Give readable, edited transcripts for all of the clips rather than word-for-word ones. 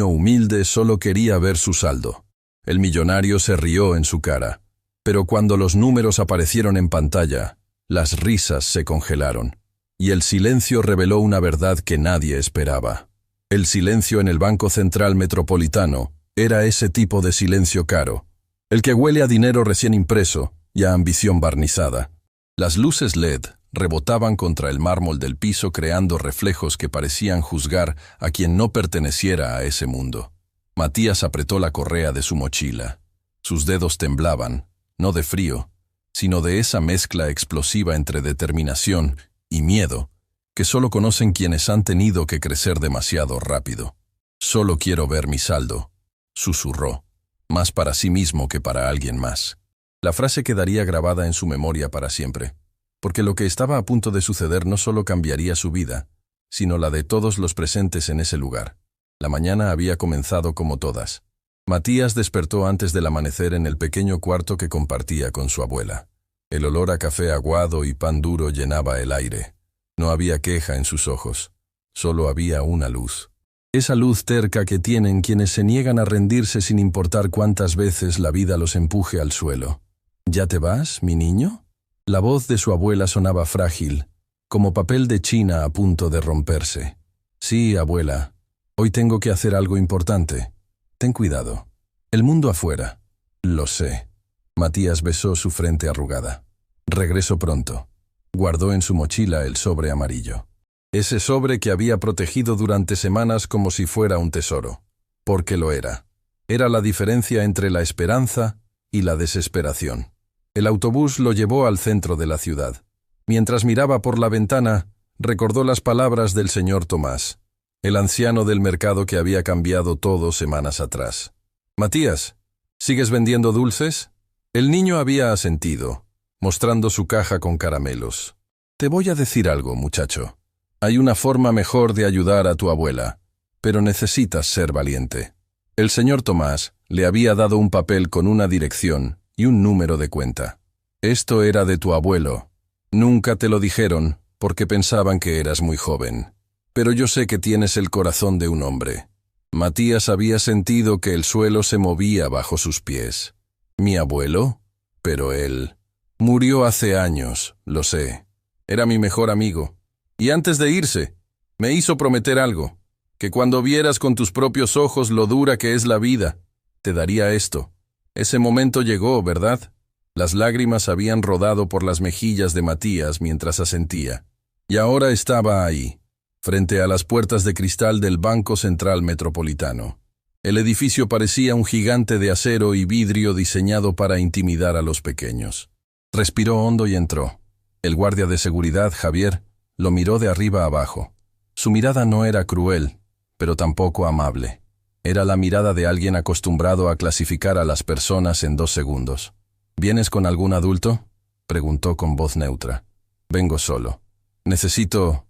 niño humilde solo quería ver su saldo. El millonario se rió en su cara. Pero cuando los números aparecieron en pantalla, las risas se congelaron. Y el silencio reveló una verdad que nadie esperaba. El silencio en el Banco Central Metropolitano era ese tipo de silencio caro, el que huele a dinero recién impreso y a ambición barnizada. Las luces LED rebotaban contra el mármol del piso creando reflejos que parecían juzgar a quien no perteneciera a ese mundo. Matías apretó la correa de su mochila. Sus dedos temblaban, no de frío, sino de esa mezcla explosiva entre determinación y miedo que solo conocen quienes han tenido que crecer demasiado rápido. «Solo quiero ver mi saldo», susurró, más para sí mismo que para alguien más. La frase quedaría grabada en su memoria para siempre, porque lo que estaba a punto de suceder no solo cambiaría su vida, sino la de todos los presentes en ese lugar. La mañana había comenzado como todas. Matías despertó antes del amanecer en el pequeño cuarto que compartía con su abuela. El olor a café aguado y pan duro llenaba el aire. No había queja en sus ojos, solo había una luz. Esa luz terca que tienen quienes se niegan a rendirse sin importar cuántas veces la vida los empuje al suelo. «¿Ya te vas, mi niño?» La voz de su abuela sonaba frágil, como papel de China a punto de romperse. «Sí, abuela, hoy tengo que hacer algo importante. Ten cuidado. El mundo afuera». «Lo sé». Matías besó su frente arrugada. «Regreso pronto». Guardó en su mochila el sobre amarillo. Ese sobre que había protegido durante semanas como si fuera un tesoro. Porque lo era. Era la diferencia entre la esperanza y la desesperación. El autobús lo llevó al centro de la ciudad. Mientras miraba por la ventana, recordó las palabras del señor Tomás, el anciano del mercado que había cambiado todo semanas atrás. «Matías, ¿sigues vendiendo dulces?» El niño había asentido, mostrando su caja con caramelos. «Te voy a decir algo, muchacho. Hay una forma mejor de ayudar a tu abuela, pero necesitas ser valiente». El señor Tomás le había dado un papel con una dirección y un número de cuenta. «Esto era de tu abuelo. Nunca te lo dijeron porque pensaban que eras muy joven. Pero yo sé que tienes el corazón de un hombre». Matías había sentido que el suelo se movía bajo sus pies. «¿Mi abuelo? Pero él murió hace años, lo sé. Era mi mejor amigo. Y antes de irse, me hizo prometer algo, que cuando vieras con tus propios ojos lo dura que es la vida, te daría esto». Ese momento llegó, ¿verdad? Las lágrimas habían rodado por las mejillas de Matías mientras asentía. Y ahora estaba ahí, frente a las puertas de cristal del Banco Central Metropolitano. El edificio parecía un gigante de acero y vidrio diseñado para intimidar a los pequeños. Respiró hondo y entró. El guardia de seguridad, Javier, lo miró de arriba abajo. Su mirada no era cruel, pero tampoco amable. Era la mirada de alguien acostumbrado a clasificar a las personas en 2 segundos. «¿Vienes con algún adulto?», preguntó con voz neutra. «Vengo solo. Necesito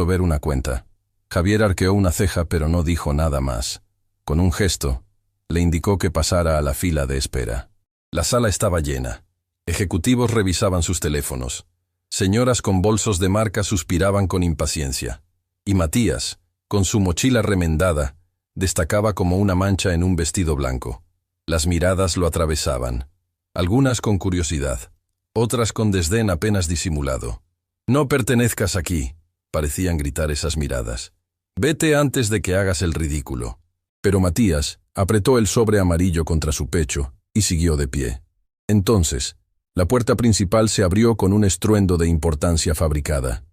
ver una cuenta». Javier arqueó una ceja pero no dijo nada más. Con un gesto, le indicó que pasara a la fila de espera. La sala estaba llena. Ejecutivos revisaban sus teléfonos. Señoras con bolsos de marca suspiraban con impaciencia. Y Matías, con su mochila remendada, destacaba como una mancha en un vestido blanco. Las miradas lo atravesaban, algunas con curiosidad, otras con desdén apenas disimulado. «No pertenezcas aquí», parecían gritar esas miradas. «Vete antes de que hagas el ridículo». Pero Matías apretó el sobre amarillo contra su pecho y siguió de pie. Entonces, la puerta principal se abrió con un estruendo de importancia fabricada.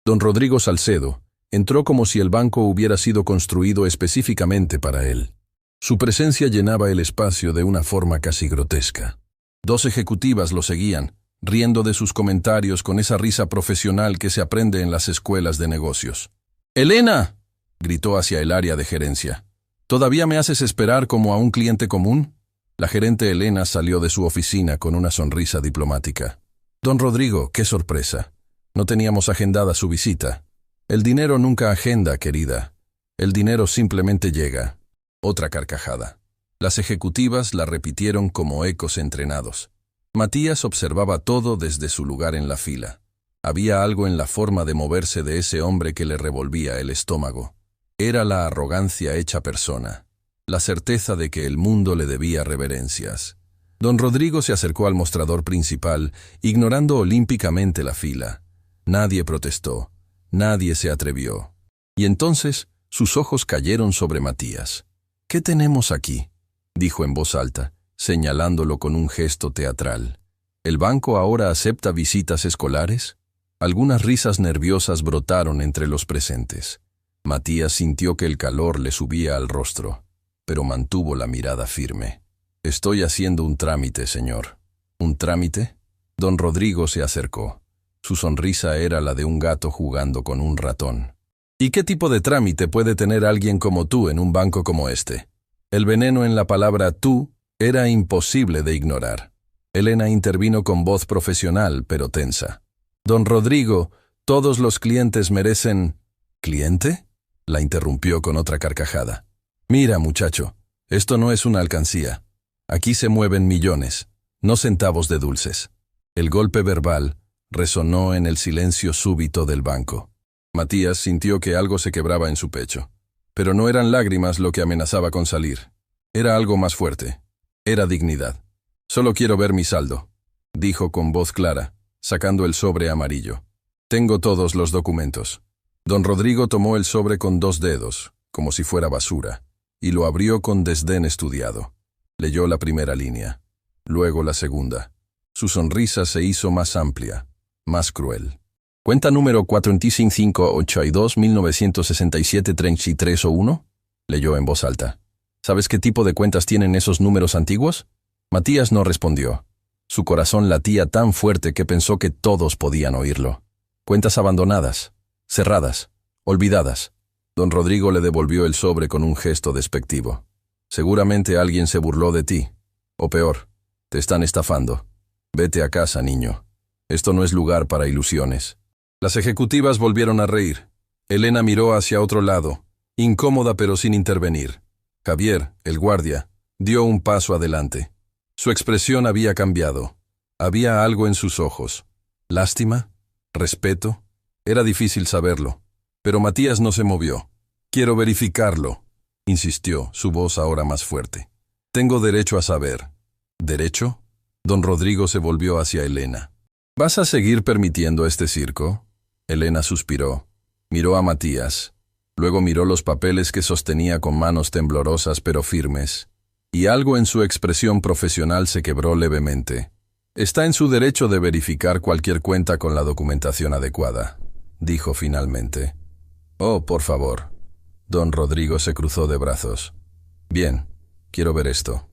Don Rodrigo Salcedo entró como si el banco hubiera sido construido específicamente para él. Su presencia llenaba el espacio de una forma casi grotesca. 2 ejecutivas lo seguían, riendo de sus comentarios con esa risa profesional que se aprende en las escuelas de negocios. «¡Elena!», gritó hacia el área de gerencia. «¿Todavía me haces esperar como a un cliente común?». La gerente Elena salió de su oficina con una sonrisa diplomática. «Don Rodrigo, qué sorpresa. No teníamos agendada su visita». «El dinero nunca agenda, querida. El dinero simplemente llega». Otra carcajada. Las ejecutivas la repitieron como ecos entrenados. Matías observaba todo desde su lugar en la fila. Había algo en la forma de moverse de ese hombre que le revolvía el estómago. Era la arrogancia hecha persona, la certeza de que el mundo le debía reverencias. Don Rodrigo se acercó al mostrador principal, ignorando olímpicamente la fila. Nadie protestó, nadie se atrevió. Y entonces sus ojos cayeron sobre Matías. «¿Qué tenemos aquí?», dijo en voz alta, señalándolo con un gesto teatral. «¿El banco ahora acepta visitas escolares?». Algunas risas nerviosas brotaron entre los presentes. Matías sintió que el calor le subía al rostro, pero mantuvo la mirada firme. «Estoy haciendo un trámite, señor». «¿Un trámite?». Don Rodrigo se acercó. Su sonrisa era la de un gato jugando con un ratón. «¿Y qué tipo de trámite puede tener alguien como tú en un banco como este?». El veneno en la palabra tú era imposible de ignorar. Elena intervino con voz profesional, pero tensa. «Don Rodrigo, todos los clientes merecen...». «¿Cliente?», la interrumpió con otra carcajada. «Mira, muchacho, esto no es una alcancía. Aquí se mueven millones, no centavos de dulces». El golpe verbal resonó en el silencio súbito del banco. Matías sintió que algo se quebraba en su pecho. Pero no eran lágrimas lo que amenazaba con salir. Era algo más fuerte. Era dignidad. «Solo quiero ver mi saldo», dijo con voz clara, sacando el sobre amarillo. «Tengo todos los documentos». Don Rodrigo tomó el sobre con 2 dedos, como si fuera basura, y lo abrió con desdén estudiado. Leyó la primera línea, luego la segunda. Su sonrisa se hizo más amplia, más cruel. «Cuenta número 4582-1967-3301», leyó en voz alta. «¿Sabes qué tipo de cuentas tienen esos números antiguos?». Matías no respondió. Su corazón latía tan fuerte que pensó que todos podían oírlo. «Cuentas abandonadas, cerradas, olvidadas». Don Rodrigo le devolvió el sobre con un gesto despectivo. «Seguramente alguien se burló de ti. O peor, te están estafando. Vete a casa, niño. Esto no es lugar para ilusiones». Las ejecutivas volvieron a reír. Elena miró hacia otro lado, incómoda pero sin intervenir. Javier, el guardia, dio un paso adelante. Su expresión había cambiado. Había algo en sus ojos. ¿Lástima? ¿Respeto? Era difícil saberlo. Pero Matías no se movió. «Quiero verificarlo», insistió, su voz ahora más fuerte. «Tengo derecho a saber». «¿Derecho?». Don Rodrigo se volvió hacia Elena. «¿Vas a seguir permitiendo este circo?». Elena suspiró. Miró a Matías. Luego miró los papeles que sostenía con manos temblorosas pero firmes. Y algo en su expresión profesional se quebró levemente. «Está en su derecho de verificar cualquier cuenta con la documentación adecuada», dijo finalmente. «Oh, por favor». Don Rodrigo se cruzó de brazos. «Bien, quiero ver esto.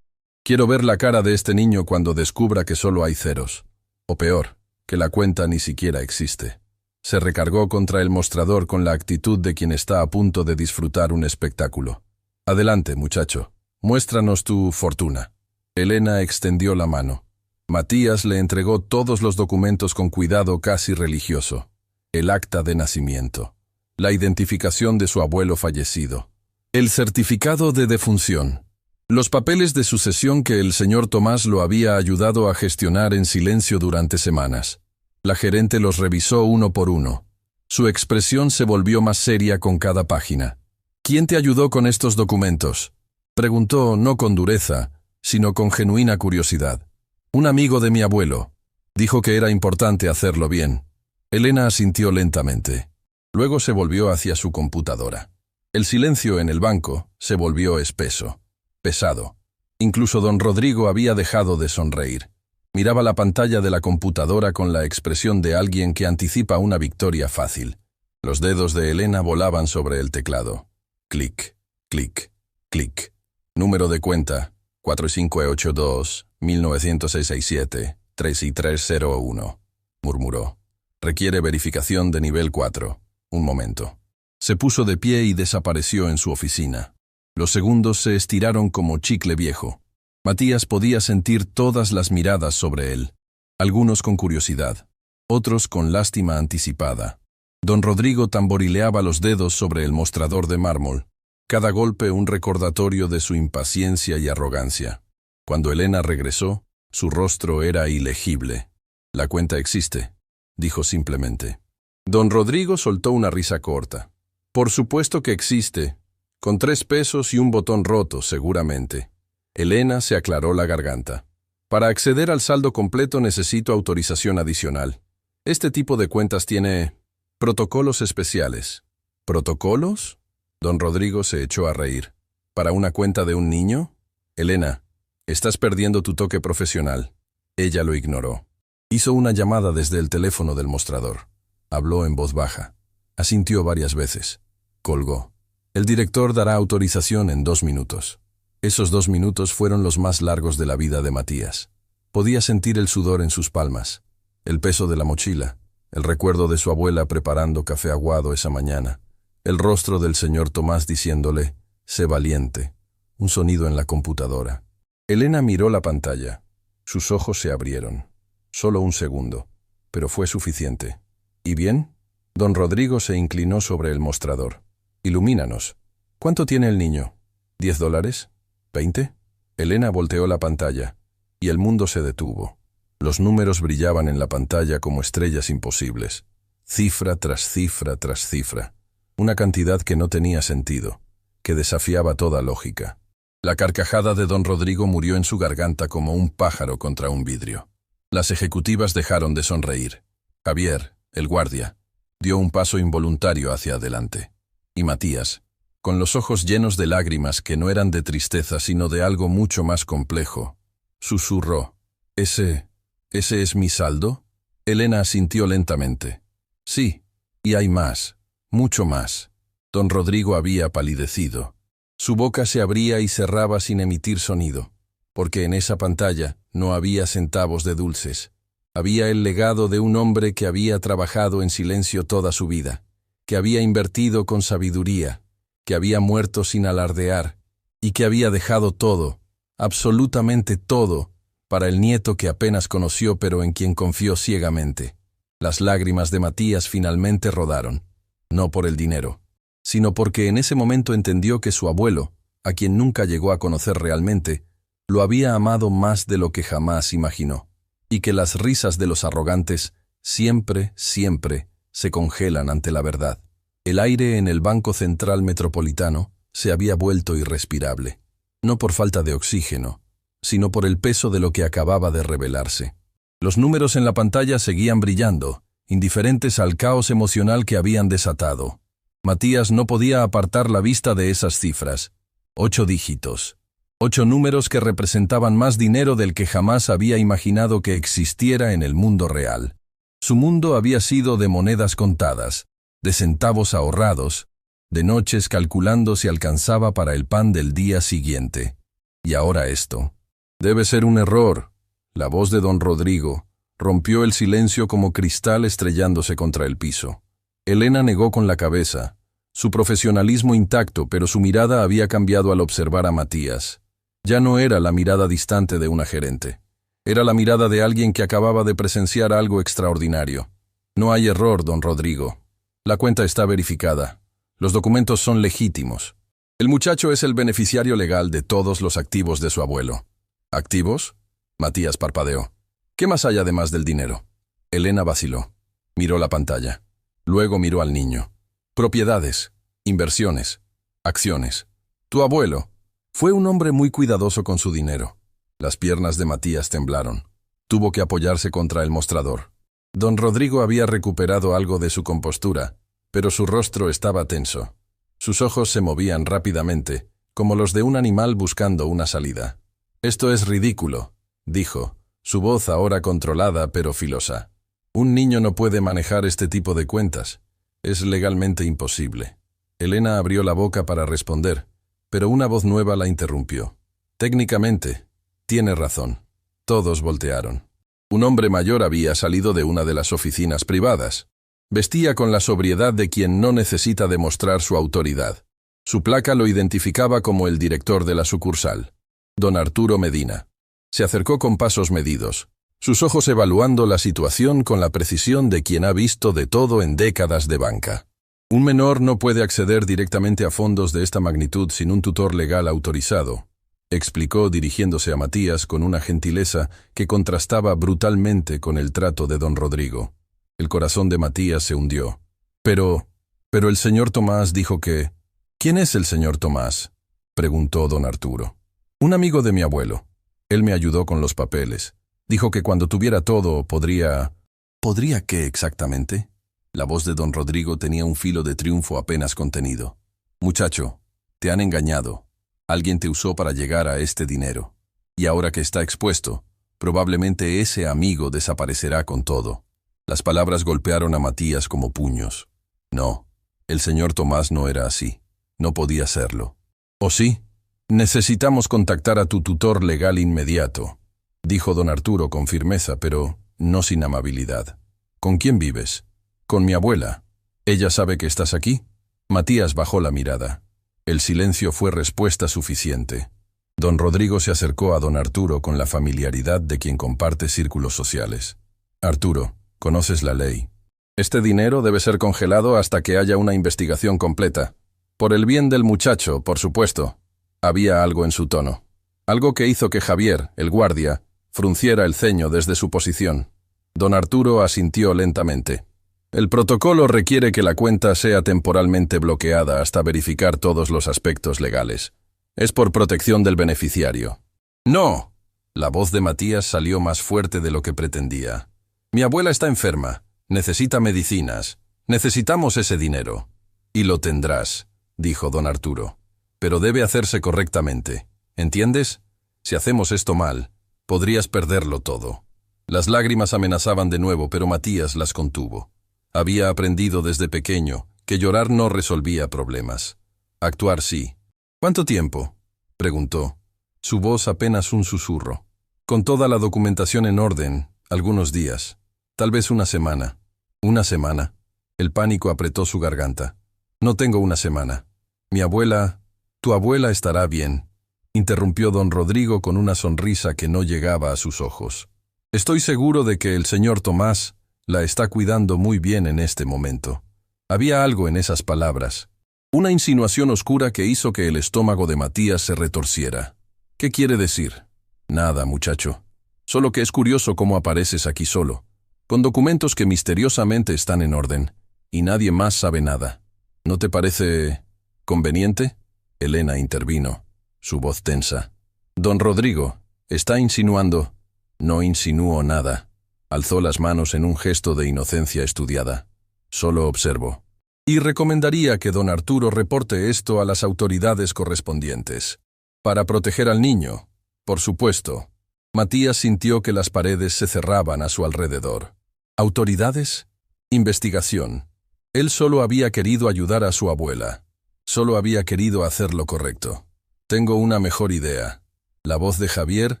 Quiero ver la cara de este niño cuando descubra que solo hay ceros. O peor, que la cuenta ni siquiera existe». Se recargó contra el mostrador con la actitud de quien está a punto de disfrutar un espectáculo. «Adelante, muchacho. Muéstranos tu fortuna». Elena extendió la mano. Matías le entregó todos los documentos con cuidado casi religioso. El acta de nacimiento, la identificación de su abuelo fallecido, el certificado de defunción, los papeles de sucesión que el señor Tomás lo había ayudado a gestionar en silencio durante semanas. La gerente los revisó uno por uno. Su expresión se volvió más seria con cada página. «¿Quién te ayudó con estos documentos?», preguntó no con dureza, sino con genuina curiosidad. «Un amigo de mi abuelo. Dijo que era importante hacerlo bien». Elena asintió lentamente. Luego se volvió hacia su computadora. El silencio en el banco se volvió espeso, pesado. Incluso don Rodrigo había dejado de sonreír. Miraba la pantalla de la computadora con la expresión de alguien que anticipa una victoria fácil. Los dedos de Elena volaban sobre el teclado. Clic, clic, clic. Número de cuenta: 4582-1967-3301. Murmuró. «Requiere verificación de nivel 4. Un momento». Se puso de pie y desapareció en su oficina. Los segundos se estiraron como chicle viejo. Matías podía sentir todas las miradas sobre él, algunos con curiosidad, otros con lástima anticipada. Don Rodrigo tamborileaba los dedos sobre el mostrador de mármol, cada golpe un recordatorio de su impaciencia y arrogancia. Cuando Elena regresó, su rostro era ilegible. «La cuenta existe», dijo simplemente. Don Rodrigo soltó una risa corta. Por supuesto que existe. Con 3 pesos y un botón roto, seguramente. Elena se aclaró la garganta. Para acceder al saldo completo necesito autorización adicional. Este tipo de cuentas tiene protocolos especiales. ¿Protocolos? Don Rodrigo se echó a reír. ¿Para una cuenta de un niño? Elena, estás perdiendo tu toque profesional. Ella lo ignoró. Hizo una llamada desde el teléfono del mostrador. Habló en voz baja. Asintió varias veces. Colgó. El director dará autorización en 2 minutos. Esos 2 minutos fueron los más largos de la vida de Matías. Podía sentir el sudor en sus palmas, el peso de la mochila, el recuerdo de su abuela preparando café aguado esa mañana, el rostro del señor Tomás diciéndole, «Sé valiente», un sonido en la computadora. Elena miró la pantalla. Sus ojos se abrieron. Solo un segundo, pero fue suficiente. ¿Y bien? Don Rodrigo se inclinó sobre el mostrador. «Ilumínanos. ¿Cuánto tiene el niño? $10? ¿20?» Elena volteó la pantalla, y el mundo se detuvo. Los números brillaban en la pantalla como estrellas imposibles. Cifra tras cifra tras cifra. Una cantidad que no tenía sentido, que desafiaba toda lógica. La carcajada de don Rodrigo murió en su garganta como un pájaro contra un vidrio. Las ejecutivas dejaron de sonreír. Javier, el guardia, dio un paso involuntario hacia adelante. Y Matías, con los ojos llenos de lágrimas que no eran de tristeza sino de algo mucho más complejo, susurró, ¿Ese es mi saldo? Elena asintió lentamente. Sí, y hay más, mucho más. Don Rodrigo había palidecido. Su boca se abría y cerraba sin emitir sonido, porque en esa pantalla no había centavos de dulces. Había el legado de un hombre que había trabajado en silencio toda su vida, que había invertido con sabiduría, que había muerto sin alardear, y que había dejado todo, absolutamente todo, para el nieto que apenas conoció pero en quien confió ciegamente. Las lágrimas de Matías finalmente rodaron, no por el dinero, sino porque en ese momento entendió que su abuelo, a quien nunca llegó a conocer realmente, lo había amado más de lo que jamás imaginó, y que las risas de los arrogantes siempre, siempre se congelan ante la verdad. El aire en el Banco Central Metropolitano se había vuelto irrespirable, no por falta de oxígeno, sino por el peso de lo que acababa de revelarse. Los números en la pantalla seguían brillando, indiferentes al caos emocional que habían desatado. Matías no podía apartar la vista de esas cifras. 8 dígitos. 8 números que representaban más dinero del que jamás había imaginado que existiera en el mundo real. Su mundo había sido de monedas contadas, de centavos ahorrados, de noches calculando si alcanzaba para el pan del día siguiente. Y ahora esto. Debe ser un error. La voz de don Rodrigo rompió el silencio como cristal estrellándose contra el piso. Elena negó con la cabeza, su profesionalismo intacto, pero su mirada había cambiado al observar a Matías. Ya no era la mirada distante de una gerente. Era la mirada de alguien que acababa de presenciar algo extraordinario. No hay error, don Rodrigo. La cuenta está verificada. Los documentos son legítimos. El muchacho es el beneficiario legal de todos los activos de su abuelo. ¿Activos? Matías parpadeó. ¿Qué más hay además del dinero? Elena vaciló. Miró la pantalla. Luego miró al niño. Propiedades, inversiones, acciones. Tu abuelo fue un hombre muy cuidadoso con su dinero. Las piernas de Matías temblaron. Tuvo que apoyarse contra el mostrador. Don Rodrigo había recuperado algo de su compostura, pero su rostro estaba tenso. Sus ojos se movían rápidamente, como los de un animal buscando una salida. «Esto es ridículo», dijo, su voz ahora controlada pero filosa. «Un niño no puede manejar este tipo de cuentas. Es legalmente imposible». Elena abrió la boca para responder, pero una voz nueva la interrumpió. «Técnicamente, tiene razón». Todos voltearon. Un hombre mayor había salido de una de las oficinas privadas. Vestía con la sobriedad de quien no necesita demostrar su autoridad. Su placa lo identificaba como el director de la sucursal, don Arturo Medina. Se acercó con pasos medidos, sus ojos evaluando la situación con la precisión de quien ha visto de todo en décadas de banca. Un menor no puede acceder directamente a fondos de esta magnitud sin un tutor legal autorizado, explicó dirigiéndose a Matías con una gentileza que contrastaba brutalmente con el trato de don Rodrigo. El corazón de Matías se hundió. Pero, Pero el señor Tomás dijo que... ¿Quién es el señor Tomás?, preguntó don Arturo. Un amigo de mi abuelo. Él me ayudó con los papeles. Dijo que cuando tuviera todo podría... ¿Podría qué exactamente? La voz de don Rodrigo tenía un filo de triunfo apenas contenido. Muchacho, te han engañado. Alguien te usó para llegar a este dinero. Y ahora que está expuesto, probablemente ese amigo desaparecerá con todo. Las palabras golpearon a Matías como puños. No, el señor Tomás no era así. No podía serlo. ¿O sí? Necesitamos contactar a tu tutor legal inmediato, dijo don Arturo con firmeza, pero no sin amabilidad. ¿Con quién vives? Con mi abuela. ¿Ella sabe que estás aquí? Matías bajó la mirada. El silencio fue respuesta suficiente. Don Rodrigo se acercó a don Arturo con la familiaridad de quien comparte círculos sociales. Arturo, conoces la ley. Este dinero debe ser congelado hasta que haya una investigación completa. Por el bien del muchacho, por supuesto. Había algo en su tono. Algo que hizo que Javier, el guardia, frunciera el ceño desde su posición. Don Arturo asintió lentamente. El protocolo requiere que la cuenta sea temporalmente bloqueada hasta verificar todos los aspectos legales. Es por protección del beneficiario. ¡No! La voz de Matías salió más fuerte de lo que pretendía. Mi abuela está enferma. Necesita medicinas. Necesitamos ese dinero. Y lo tendrás, dijo don Arturo. Pero debe hacerse correctamente. ¿Entiendes? Si hacemos esto mal, podrías perderlo todo. Las lágrimas amenazaban de nuevo, pero Matías las contuvo. Había aprendido desde pequeño que llorar no resolvía problemas. Actuar sí. ¿Cuánto tiempo?, preguntó. Su voz apenas un susurro. Con toda la documentación en orden, algunos días. Tal vez una semana. ¿Una semana? El pánico apretó su garganta. No tengo una semana. Mi abuela... Tu abuela estará bien, interrumpió don Rodrigo con una sonrisa que no llegaba a sus ojos. Estoy seguro de que el señor Tomás la está cuidando muy bien en este momento. Había algo en esas palabras. Una insinuación oscura que hizo que el estómago de Matías se retorciera. ¿Qué quiere decir? Nada, muchacho. Solo que es curioso cómo apareces aquí solo, con documentos que misteriosamente están en orden, y nadie más sabe nada. ¿No te parece conveniente? Elena intervino, su voz tensa. Don Rodrigo, está insinuando. No insinúo nada. Alzó las manos en un gesto de inocencia estudiada. Solo observo. Y recomendaría que don Arturo reporte esto a las autoridades correspondientes. Para proteger al niño, por supuesto. Matías sintió que las paredes se cerraban a su alrededor. ¿Autoridades? Investigación. Él solo había querido ayudar a su abuela. Solo había querido hacer lo correcto. Tengo una mejor idea. La voz de Javier,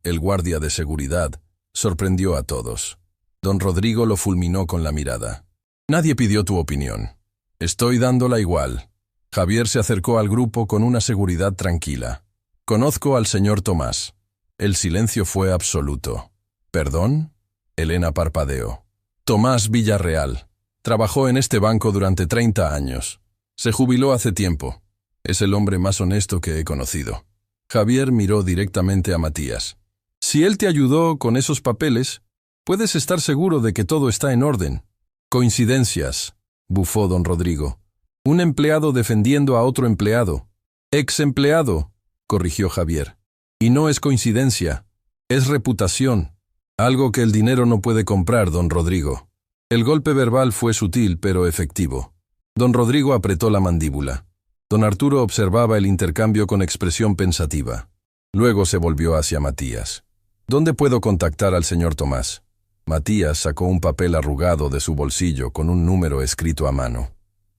el guardia de seguridad, sorprendió a todos. Don Rodrigo lo fulminó con la mirada. Nadie pidió tu opinión. Estoy dándola igual. Javier se acercó al grupo con una seguridad tranquila. Conozco al señor Tomás. El silencio fue absoluto. ¿Perdón? Elena parpadeó. Tomás Villarreal. Trabajó en este banco durante 30 años. Se jubiló hace tiempo. Es el hombre más honesto que he conocido. Javier miró directamente a Matías. Si él te ayudó con esos papeles, puedes estar seguro de que todo está en orden. Coincidencias, bufó don Rodrigo. Un empleado defendiendo a otro empleado. Ex empleado, corrigió Javier. Y no es coincidencia, es reputación. Algo que el dinero no puede comprar, don Rodrigo. El golpe verbal fue sutil pero efectivo. Don Rodrigo apretó la mandíbula. Don Arturo observaba el intercambio con expresión pensativa. Luego se volvió hacia Matías. ¿Dónde puedo contactar al señor Tomás? Matías sacó un papel arrugado de su bolsillo con un número escrito a mano.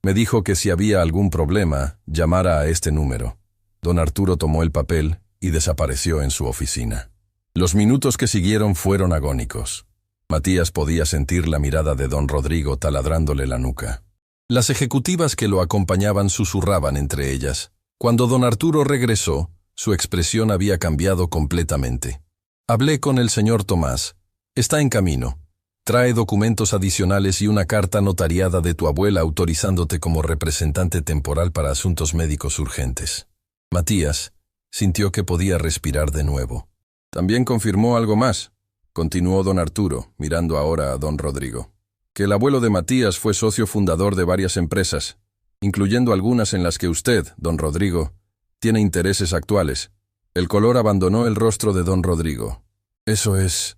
Me dijo que si había algún problema, llamara a este número. Don Arturo tomó el papel y desapareció en su oficina. Los minutos que siguieron fueron agónicos. Matías podía sentir la mirada de don Rodrigo taladrándole la nuca. Las ejecutivas que lo acompañaban susurraban entre ellas. Cuando don Arturo regresó, su expresión había cambiado completamente. Hablé con el señor Tomás. Está en camino. Trae documentos adicionales y una carta notariada de tu abuela autorizándote como representante temporal para asuntos médicos urgentes. Matías sintió que podía respirar de nuevo. También confirmó algo más, continuó don Arturo, mirando ahora a don Rodrigo. Que el abuelo de Matías fue socio fundador de varias empresas, incluyendo algunas en las que usted, don Rodrigo, tiene intereses actuales. El color abandonó el rostro de don Rodrigo. Eso es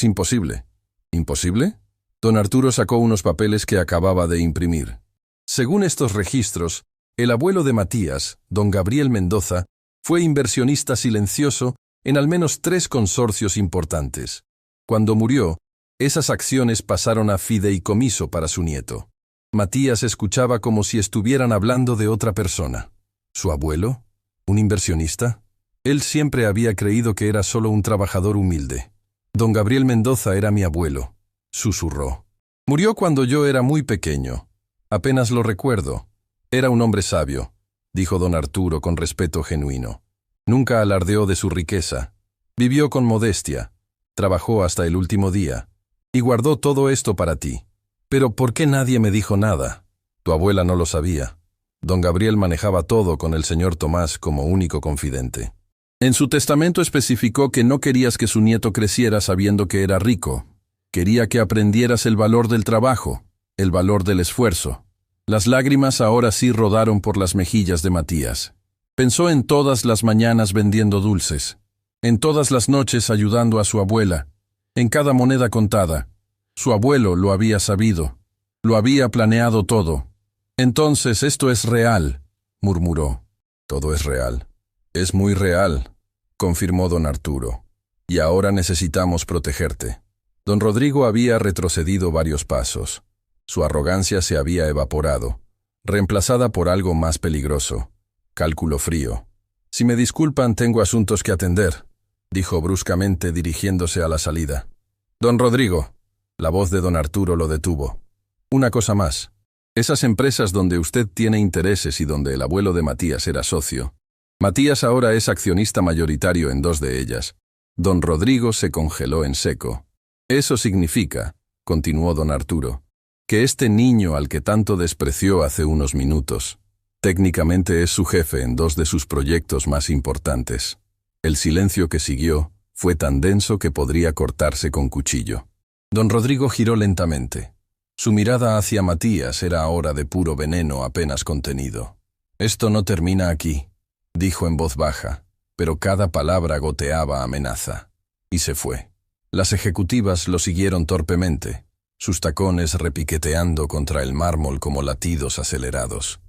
imposible. ¿Imposible? Don Arturo sacó unos papeles que acababa de imprimir. Según estos registros, el abuelo de Matías, don Gabriel Mendoza, fue inversionista silencioso en al menos 3 consorcios importantes. Cuando murió, esas acciones pasaron a fideicomiso para su nieto. Matías escuchaba como si estuvieran hablando de otra persona. ¿Su abuelo? ¿Un inversionista? Él siempre había creído que era solo un trabajador humilde. Don Gabriel Mendoza era mi abuelo, susurró. Murió cuando yo era muy pequeño. Apenas lo recuerdo. Era un hombre sabio, dijo don Arturo con respeto genuino. Nunca alardeó de su riqueza. Vivió con modestia. Trabajó hasta el último día. Y guardó todo esto para ti. Pero ¿por qué nadie me dijo nada? Tu abuela no lo sabía. Don Gabriel manejaba todo con el señor Tomás como único confidente. En su testamento especificó que no querías que su nieto creciera sabiendo que era rico. Quería que aprendieras el valor del trabajo, el valor del esfuerzo. Las lágrimas ahora sí rodaron por las mejillas de Matías. Pensó en todas las mañanas vendiendo dulces, en todas las noches ayudando a su abuela, en cada moneda contada. Su abuelo lo había sabido, lo había planeado todo. Entonces esto es real, murmuró. Todo es real. Es muy real, confirmó don Arturo. Y ahora necesitamos protegerte. Don Rodrigo había retrocedido varios pasos. Su arrogancia se había evaporado, reemplazada por algo más peligroso. Cálculo frío. Si me disculpan, tengo asuntos que atender, dijo bruscamente dirigiéndose a la salida. Don Rodrigo. La voz de don Arturo lo detuvo. Una cosa más. Esas empresas donde usted tiene intereses y donde el abuelo de Matías era socio. Matías ahora es accionista mayoritario en 2 de ellas. Don Rodrigo se congeló en seco. Eso significa, continuó don Arturo, que este niño al que tanto despreció hace unos minutos, técnicamente es su jefe en 2 de sus proyectos más importantes. El silencio que siguió fue tan denso que podría cortarse con cuchillo. Don Rodrigo giró lentamente. Su mirada hacia Matías era ahora de puro veneno apenas contenido. Esto no termina aquí, dijo en voz baja, pero cada palabra goteaba amenaza. Y se fue. Las ejecutivas lo siguieron torpemente, sus tacones repiqueteando contra el mármol como latidos acelerados.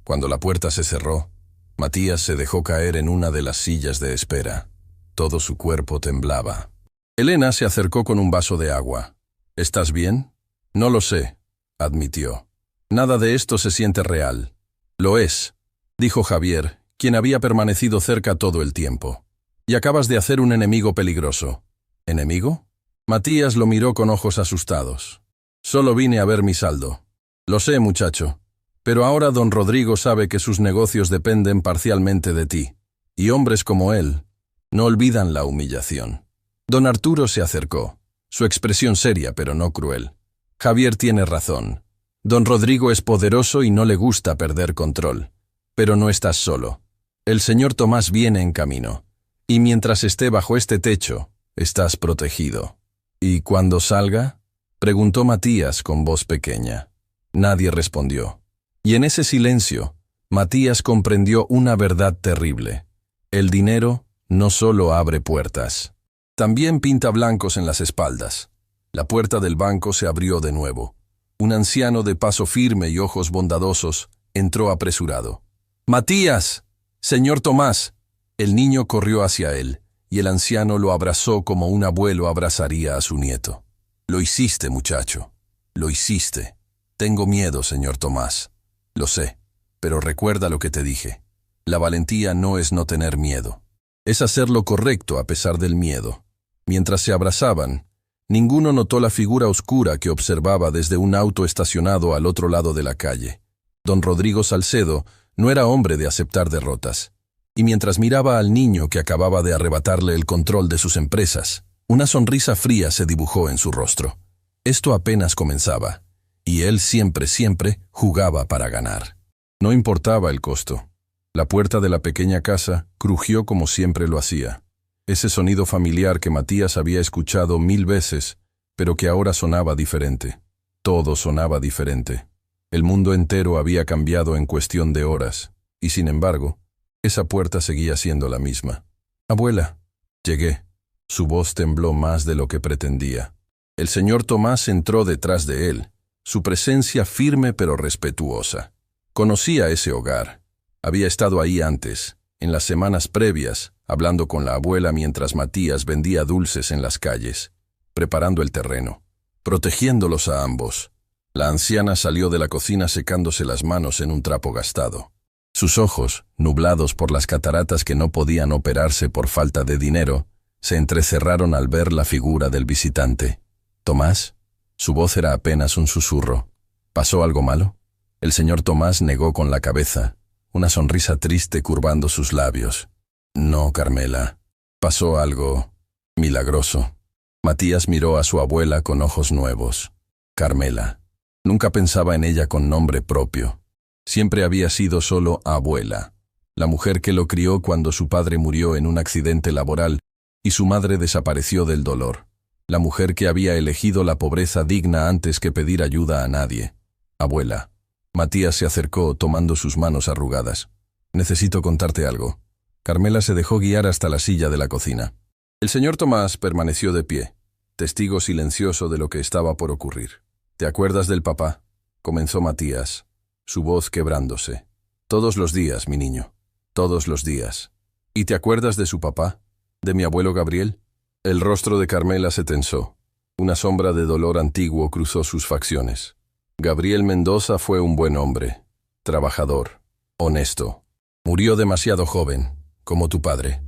Cuando la puerta se cerró, Matías se dejó caer en una de las sillas de espera. Todo su cuerpo temblaba. Elena se acercó con un vaso de agua. ¿Estás bien? No lo sé, admitió. Nada de esto se siente real. Lo es, dijo Javier, quien había permanecido cerca todo el tiempo. Y acabas de hacer un enemigo peligroso. ¿Enemigo? Matías lo miró con ojos asustados. Solo vine a ver mi saldo. Lo sé, muchacho. Pero ahora don Rodrigo sabe que sus negocios dependen parcialmente de ti. Y hombres como él no olvidan la humillación. Don Arturo se acercó, su expresión seria pero no cruel. Javier tiene razón. Don Rodrigo es poderoso y no le gusta perder control. Pero no estás solo. El señor Tomás viene en camino. Y mientras esté bajo este techo, estás protegido. ¿Y cuando salga? Preguntó Matías con voz pequeña. Nadie respondió. Y en ese silencio, Matías comprendió una verdad terrible. El dinero no solo abre puertas. También pinta blancos en las espaldas. La puerta del banco se abrió de nuevo. Un anciano de paso firme y ojos bondadosos entró apresurado. «¡Matías! ¡Señor Tomás!». El niño corrió hacia él, y el anciano lo abrazó como un abuelo abrazaría a su nieto. «Lo hiciste, muchacho. Lo hiciste. Tengo miedo, señor Tomás. Lo sé, pero recuerda lo que te dije. La valentía no es no tener miedo. Es hacer lo correcto a pesar del miedo». Mientras se abrazaban, ninguno notó la figura oscura que observaba desde un auto estacionado al otro lado de la calle. Don Rodrigo Salcedo no era hombre de aceptar derrotas. Y mientras miraba al niño que acababa de arrebatarle el control de sus empresas, una sonrisa fría se dibujó en su rostro. Esto apenas comenzaba, y él siempre jugaba para ganar. No importaba el costo. La puerta de la pequeña casa crujió como siempre lo hacía. Ese sonido familiar que Matías había escuchado 1000 veces, pero que ahora sonaba diferente. Todo sonaba diferente. El mundo entero había cambiado en cuestión de horas, y sin embargo, esa puerta seguía siendo la misma. «Abuela». Llegué. Su voz tembló más de lo que pretendía. El señor Tomás entró detrás de él, su presencia firme pero respetuosa. Conocía ese hogar. Había estado ahí antes, en las semanas previas, hablando con la abuela mientras Matías vendía dulces en las calles, preparando el terreno, protegiéndolos a ambos. La anciana salió de la cocina secándose las manos en un trapo gastado. Sus ojos, nublados por las cataratas que no podían operarse por falta de dinero, se entrecerraron al ver la figura del visitante. «¿Tomás?» Su voz era apenas un susurro. «¿Pasó algo malo?» El señor Tomás negó con la cabeza, una sonrisa triste curvando sus labios. «No, Carmela. Pasó algo milagroso». Matías miró a su abuela con ojos nuevos. Carmela. Nunca pensaba en ella con nombre propio. Siempre había sido solo abuela, la mujer que lo crió cuando su padre murió en un accidente laboral y su madre desapareció del dolor. La mujer que había elegido la pobreza digna antes que pedir ayuda a nadie. «Abuela». Matías se acercó tomando sus manos arrugadas. «Necesito contarte algo». Carmela se dejó guiar hasta la silla de la cocina. El señor Tomás permaneció de pie, testigo silencioso de lo que estaba por ocurrir. «¿Te acuerdas del papá?», comenzó Matías, su voz quebrándose. «Todos los días, mi niño, todos los días». «¿Y te acuerdas de su papá? ¿De mi abuelo Gabriel?». El rostro de Carmela se tensó. Una sombra de dolor antiguo cruzó sus facciones. Gabriel Mendoza fue un buen hombre, trabajador, honesto. Murió demasiado joven, como tu padre.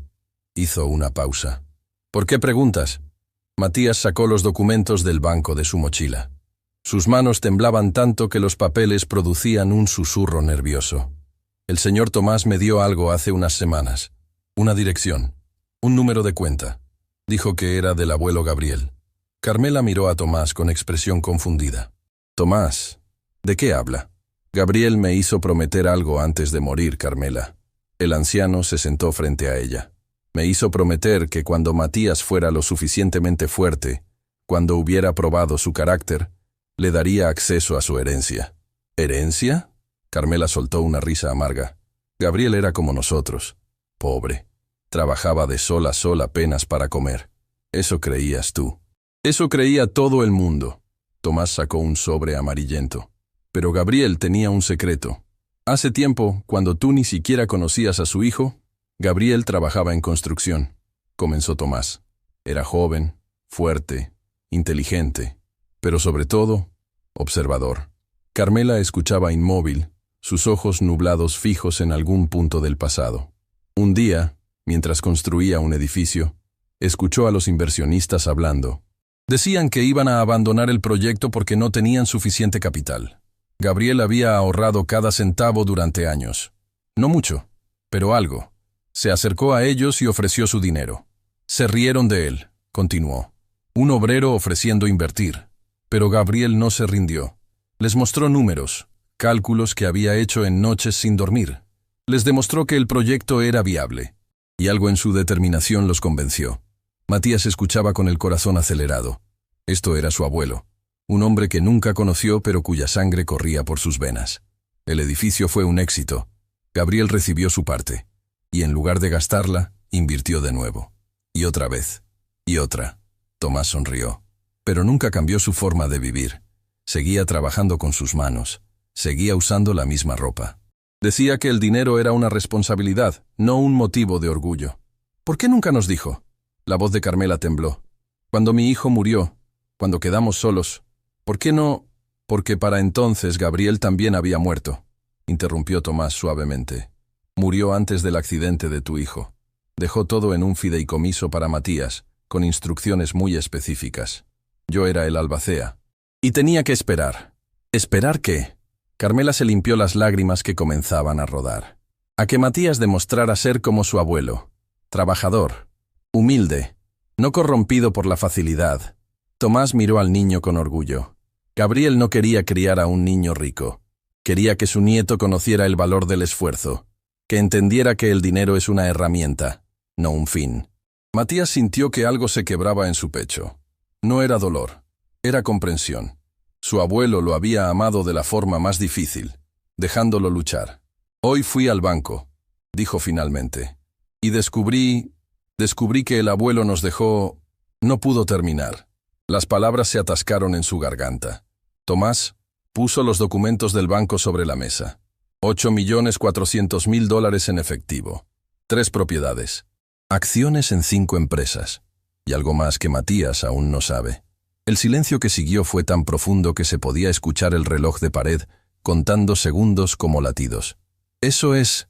Hizo una pausa. «¿Por qué preguntas?». Matías sacó los documentos del banco de su mochila. Sus manos temblaban tanto que los papeles producían un susurro nervioso. «El señor Tomás me dio algo hace unas semanas. Una dirección, un número de cuenta. Dijo que era del abuelo Gabriel». Carmela miró a Tomás con expresión confundida. «Tomás, ¿de qué habla?». «Gabriel me hizo prometer algo antes de morir, Carmela». El anciano se sentó frente a ella. «Me hizo prometer que cuando Matías fuera lo suficientemente fuerte, cuando hubiera probado su carácter, le daría acceso a su herencia». «¿Herencia?». Carmela soltó una risa amarga. «Gabriel era como nosotros, pobre. Trabajaba de sol a sol apenas para comer. Eso creías tú. Eso creía todo el mundo». Tomás sacó un sobre amarillento. «Pero Gabriel tenía un secreto. Hace tiempo, cuando tú ni siquiera conocías a su hijo, Gabriel trabajaba en construcción», comenzó Tomás. «Era joven, fuerte, inteligente, pero sobre todo, observador». Carmela escuchaba inmóvil, sus ojos nublados fijos en algún punto del pasado. Un día, mientras construía un edificio, escuchó a los inversionistas hablando. Decían que iban a abandonar el proyecto porque no tenían suficiente capital. Gabriel había ahorrado cada centavo durante años. No mucho, pero algo. Se acercó a ellos y ofreció su dinero. Se rieron de él, continuó. Un obrero ofreciendo invertir. Pero Gabriel no se rindió. Les mostró números, cálculos que había hecho en noches sin dormir. Les demostró que el proyecto era viable. Y algo en su determinación los convenció. Matías escuchaba con el corazón acelerado. Esto era su abuelo, un hombre que nunca conoció pero cuya sangre corría por sus venas. El edificio fue un éxito. Gabriel recibió su parte, y en lugar de gastarla, invirtió de nuevo. Y otra vez, y otra. Tomás sonrió, pero nunca cambió su forma de vivir. Seguía trabajando con sus manos, seguía usando la misma ropa. Decía que el dinero era una responsabilidad, no un motivo de orgullo. «¿Por qué nunca nos dijo?». La voz de Carmela tembló. «Cuando mi hijo murió, cuando quedamos solos, ¿por qué no?». «Porque para entonces Gabriel también había muerto», interrumpió Tomás suavemente. «Murió antes del accidente de tu hijo. Dejó todo en un fideicomiso para Matías, con instrucciones muy específicas. Yo era el albacea. Y tenía que esperar». «¿Esperar qué?». Carmela se limpió las lágrimas que comenzaban a rodar. «A que Matías demostrara ser como su abuelo, trabajador, humilde, no corrompido por la facilidad». Tomás miró al niño con orgullo. Gabriel no quería criar a un niño rico. Quería que su nieto conociera el valor del esfuerzo, que entendiera que el dinero es una herramienta, no un fin. Matías sintió que algo se quebraba en su pecho. No era dolor, era comprensión. Su abuelo lo había amado de la forma más difícil, dejándolo luchar. Hoy fui al banco, dijo finalmente, y descubrí que el abuelo nos dejó. No pudo terminar. Las palabras se atascaron en su garganta. Tomás puso los documentos del banco sobre la mesa. $8.400.000 en efectivo. 3 propiedades. Acciones en 5 empresas. Y algo más que Matías aún no sabe. El silencio que siguió fue tan profundo que se podía escuchar el reloj de pared contando segundos como latidos. Eso es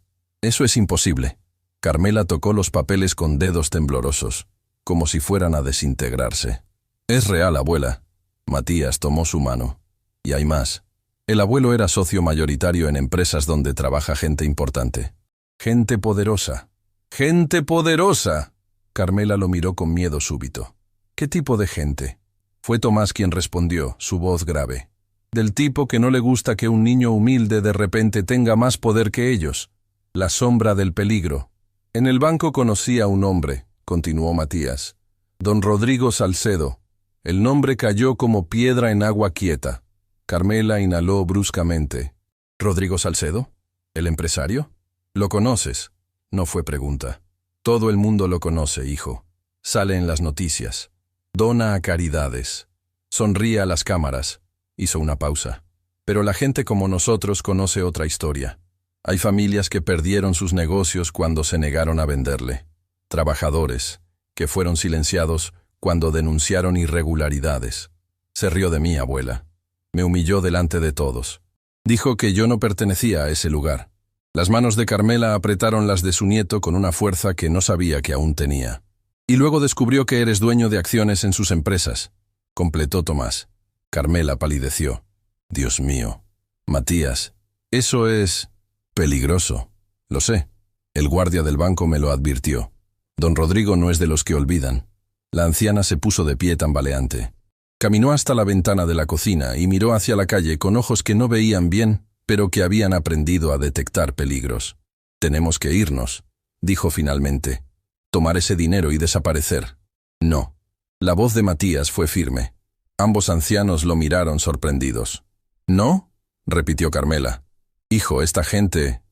imposible. Carmela tocó los papeles con dedos temblorosos, como si fueran a desintegrarse. Es real, abuela. Matías tomó su mano. Y hay más. El abuelo era socio mayoritario en empresas donde trabaja gente importante. Gente poderosa. ¡Gente poderosa! Carmela lo miró con miedo súbito. ¿Qué tipo de gente? Fue Tomás quien respondió, su voz grave. Del tipo que no le gusta que un niño humilde de repente tenga más poder que ellos. La sombra del peligro. En el banco conocí a un hombre, continuó Matías. Don Rodrigo Salcedo. El nombre cayó como piedra en agua quieta. Carmela inhaló bruscamente. ¿Rodrigo Salcedo? ¿El empresario? ¿Lo conoces? No fue pregunta. Todo el mundo lo conoce, hijo. Sale en las noticias. Dona a caridades. Sonríe a las cámaras. Hizo una pausa. Pero la gente como nosotros conoce otra historia. Hay familias que perdieron sus negocios cuando se negaron a venderle. Trabajadores que fueron silenciados cuando denunciaron irregularidades. Se rió de mí, abuela. Me humilló delante de todos. Dijo que yo no pertenecía a ese lugar. Las manos de Carmela apretaron las de su nieto con una fuerza que no sabía que aún tenía. Y luego descubrió que eres dueño de acciones en sus empresas, completó Tomás. Carmela palideció. Dios mío. Matías, eso es peligroso. Lo sé. El guardia del banco me lo advirtió. Don Rodrigo no es de los que olvidan. La anciana se puso de pie tambaleante. Caminó hasta la ventana de la cocina y miró hacia la calle con ojos que no veían bien, pero que habían aprendido a detectar peligros. Tenemos que irnos, dijo finalmente. Tomar ese dinero y desaparecer. No. La voz de Matías fue firme. Ambos ancianos lo miraron sorprendidos. ¿No? Repitió Carmela. Hijo, esta gente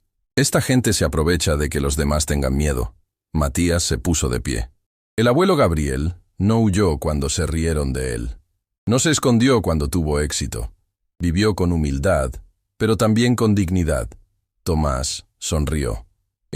se aprovecha de que los demás tengan miedo. Matías se puso de pie. El abuelo Gabriel no huyó cuando se rieron de él. No se escondió cuando tuvo éxito. Vivió con humildad, pero también con dignidad. Tomás sonrió.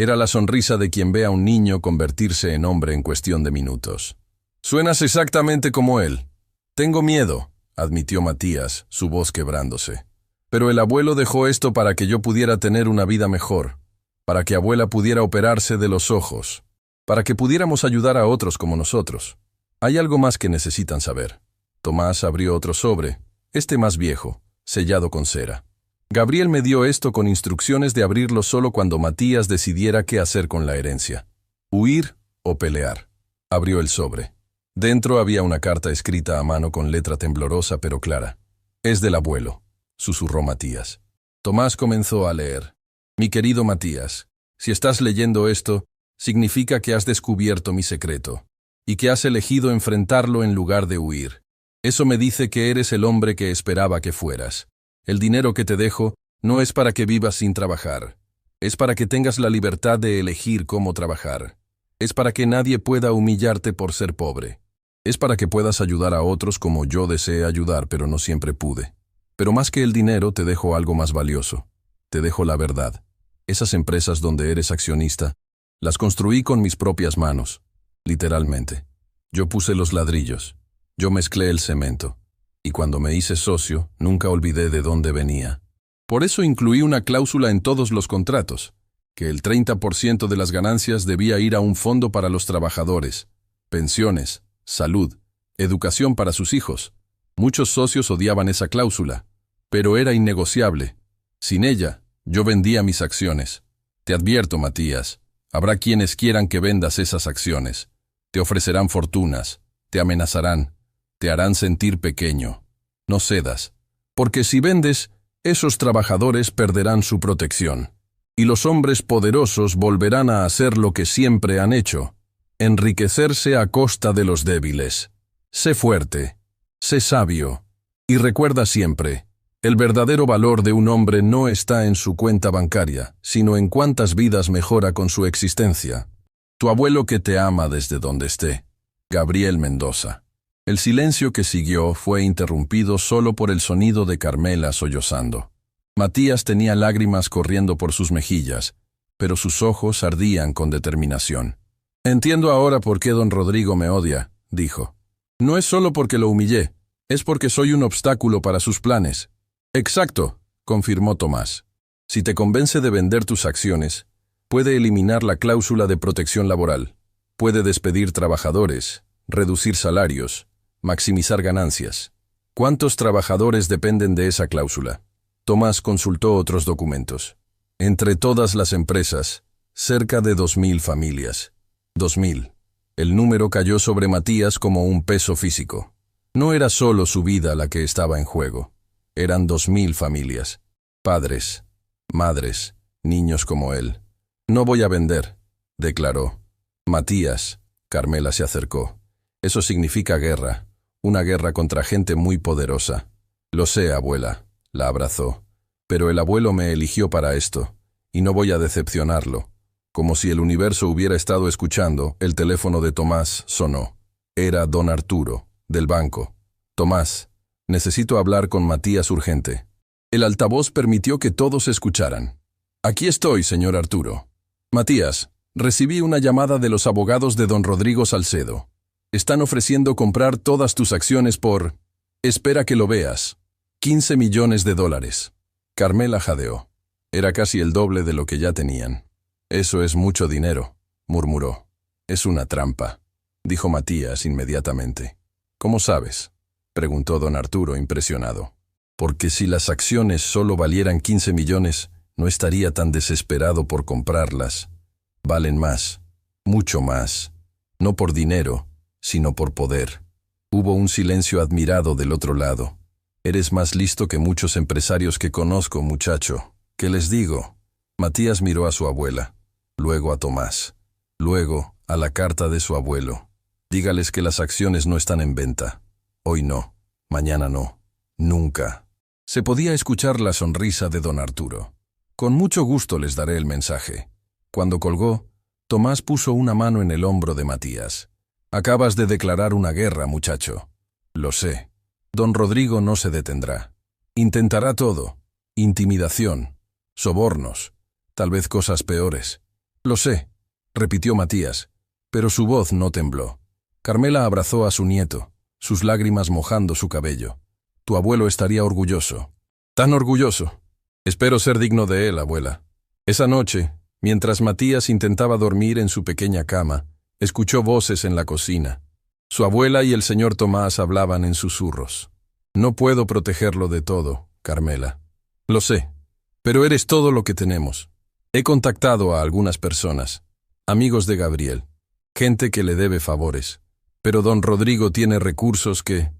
Era la sonrisa de quien ve a un niño convertirse en hombre en cuestión de minutos. Suenas exactamente como él. Tengo miedo, admitió Matías, su voz quebrándose. Pero el abuelo dejó esto para que yo pudiera tener una vida mejor, para que abuela pudiera operarse de los ojos, para que pudiéramos ayudar a otros como nosotros. Hay algo más que necesitan saber. Tomás abrió otro sobre, este más viejo, sellado con cera. Gabriel me dio esto con instrucciones de abrirlo solo cuando Matías decidiera qué hacer con la herencia. Huir o pelear. Abrió el sobre. Dentro había una carta escrita a mano con letra temblorosa pero clara. Es del abuelo, susurró Matías. Tomás comenzó a leer. Mi querido Matías, si estás leyendo esto, significa que has descubierto mi secreto, y que has elegido enfrentarlo en lugar de huir. Eso me dice que eres el hombre que esperaba que fueras. El dinero que te dejo no es para que vivas sin trabajar. Es para que tengas la libertad de elegir cómo trabajar. Es para que nadie pueda humillarte por ser pobre. Es para que puedas ayudar a otros como yo deseé ayudar, pero no siempre pude. Pero más que el dinero, te dejo algo más valioso. Te dejo la verdad. Esas empresas donde eres accionista, las construí con mis propias manos, literalmente. Yo puse los ladrillos. Yo mezclé el cemento. Y cuando me hice socio, nunca olvidé de dónde venía. Por eso incluí una cláusula en todos los contratos, que el 30% de las ganancias debía ir a un fondo para los trabajadores, pensiones, salud, educación para sus hijos. Muchos socios odiaban esa cláusula, pero era innegociable. Sin ella, yo vendía mis acciones. Te advierto, Matías, habrá quienes quieran que vendas esas acciones. Te ofrecerán fortunas, te amenazarán, te harán sentir pequeño. No cedas, porque si vendes, esos trabajadores perderán su protección, y los hombres poderosos volverán a hacer lo que siempre han hecho, enriquecerse a costa de los débiles. Sé fuerte, sé sabio, Y recuerda siempre, el verdadero valor de un hombre no está en su cuenta bancaria, sino en cuántas vidas mejora con su existencia. Tu abuelo que te ama desde donde esté. Gabriel Mendoza. El silencio que siguió fue interrumpido solo por el sonido de Carmela sollozando. Matías tenía lágrimas corriendo por sus mejillas, pero sus ojos ardían con determinación. Entiendo ahora por qué don Rodrigo me odia, dijo. No es solo porque lo humillé, es porque soy un obstáculo para sus planes. Exacto, confirmó Tomás. Si te convence de vender tus acciones, puede eliminar la cláusula de protección laboral, puede despedir trabajadores, reducir salarios, maximizar ganancias. ¿Cuántos trabajadores dependen de esa cláusula? Tomás consultó otros documentos. Entre todas las empresas, cerca de 2000 familias. 2000. El número cayó sobre Matías como un peso físico. No era solo su vida la que estaba en juego. Eran 2000 familias. Padres, madres, niños como él. No voy a vender, declaró. Matías, Carmela se acercó. Eso significa guerra. Una guerra contra gente muy poderosa. Lo sé, abuela, la abrazó. Pero el abuelo me eligió para esto, y no voy a decepcionarlo. Como si el universo hubiera estado escuchando, el teléfono de Tomás sonó. Era don Arturo, del banco. Tomás, necesito hablar con Matías urgente. El altavoz permitió que todos escucharan. Aquí estoy, señor Arturo. Matías, recibí una llamada de los abogados de don Rodrigo Salcedo. Están ofreciendo comprar todas tus acciones por... Espera que lo veas. 15 millones de dólares. Carmela jadeó. Era casi el doble de lo que ya tenían. Eso es mucho dinero, murmuró. Es una trampa, dijo Matías inmediatamente. ¿Cómo sabes?, preguntó don Arturo impresionado. Porque si las acciones solo valieran 15 millones, no estaría tan desesperado por comprarlas. Valen más, mucho más. No por dinero, sino por poder. Hubo un silencio admirado del otro lado. Eres más listo que muchos empresarios que conozco, muchacho. ¿Qué les digo? Matías miró a su abuela, luego a Tomás, luego a la carta de su abuelo. Dígales que las acciones no están en venta. Hoy no, mañana no, nunca. Se podía escuchar la sonrisa de don Arturo. Con mucho gusto les daré el mensaje. Cuando colgó, Tomás puso una mano en el hombro de Matías. Acabas de declarar una guerra, muchacho. Lo sé. Don Rodrigo no se detendrá. Intentará todo. Intimidación, sobornos, tal vez cosas peores. Lo sé, repitió Matías, pero su voz no tembló. Carmela abrazó a su nieto, sus lágrimas mojando su cabello. Tu abuelo estaría orgulloso. Tan orgulloso. Espero ser digno de él, abuela. Esa noche, mientras Matías intentaba dormir en su pequeña cama, escuchó voces en la cocina. Su abuela y el señor Tomás hablaban en susurros. No puedo protegerlo de todo, Carmela. Lo sé, pero eres todo lo que tenemos. He contactado a algunas personas, amigos de Gabriel, gente que le debe favores, pero don Rodrigo tiene recursos que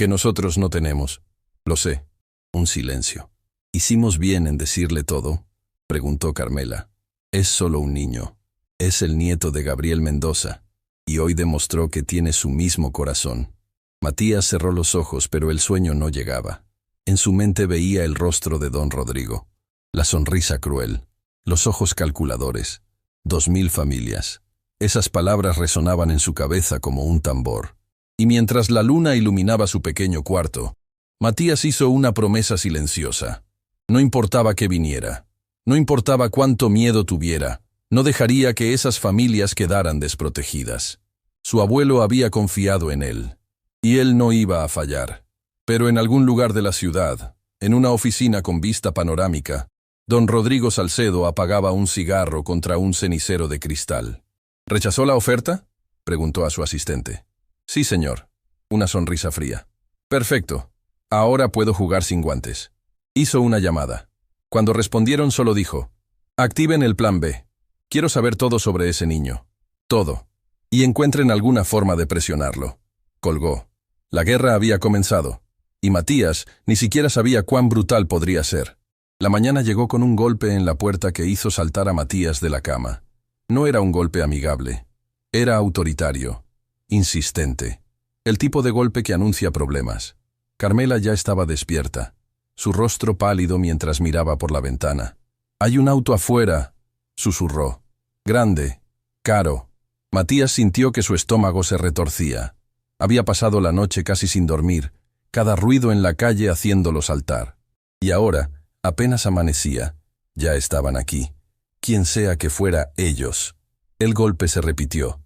nosotros no tenemos. Lo sé. Un silencio. ¿Hicimos bien en decirle todo?, preguntó Carmela. Es solo un niño. Es el nieto de Gabriel Mendoza, y hoy demostró que tiene su mismo corazón. Matías cerró los ojos, pero el sueño no llegaba. En su mente veía el rostro de don Rodrigo, la sonrisa cruel, los ojos calculadores. 2000 familias. Esas palabras resonaban en su cabeza como un tambor. Y mientras la luna iluminaba su pequeño cuarto, Matías hizo una promesa silenciosa. No importaba que viniera, no importaba cuánto miedo tuviera, no dejaría que esas familias quedaran desprotegidas. Su abuelo había confiado en él, y él no iba a fallar. Pero en algún lugar de la ciudad, en una oficina con vista panorámica, don Rodrigo Salcedo apagaba un cigarro contra un cenicero de cristal. ¿Rechazó la oferta?, preguntó a su asistente. Sí, señor. Una sonrisa fría. Perfecto. Ahora puedo jugar sin guantes. Hizo una llamada. Cuando respondieron solo dijo, activen el plan B. Quiero saber todo sobre ese niño. Todo. Y encuentren alguna forma de presionarlo. Colgó. La guerra había comenzado. Y Matías ni siquiera sabía cuán brutal podría ser. La mañana llegó con un golpe en la puerta que hizo saltar a Matías de la cama. No era un golpe amigable. Era autoritario, insistente. El tipo de golpe que anuncia problemas. Carmela ya estaba despierta, su rostro pálido mientras miraba por la ventana. «Hay un auto afuera», susurró. «Grande, caro». Matías sintió que su estómago se retorcía. Había pasado la noche casi sin dormir, cada ruido en la calle haciéndolo saltar. Y ahora, apenas amanecía, ya estaban aquí. Quien sea que fuera ellos. El golpe se repitió,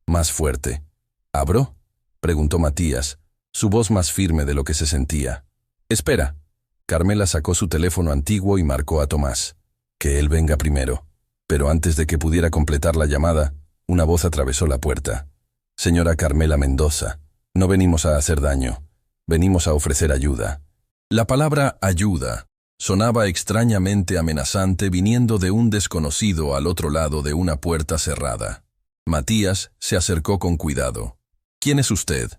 más fuerte. «¿Abro?», preguntó Matías, su voz más firme de lo que se sentía. «Espera». Carmela sacó su teléfono antiguo y marcó a Tomás. Que él venga primero. Pero antes de que pudiera completar la llamada, una voz atravesó la puerta. «Señora Carmela Mendoza, no venimos a hacer daño. Venimos a ofrecer ayuda». La palabra ayuda sonaba extrañamente amenazante viniendo de un desconocido al otro lado de una puerta cerrada. Matías se acercó con cuidado. «¿Quién es usted?»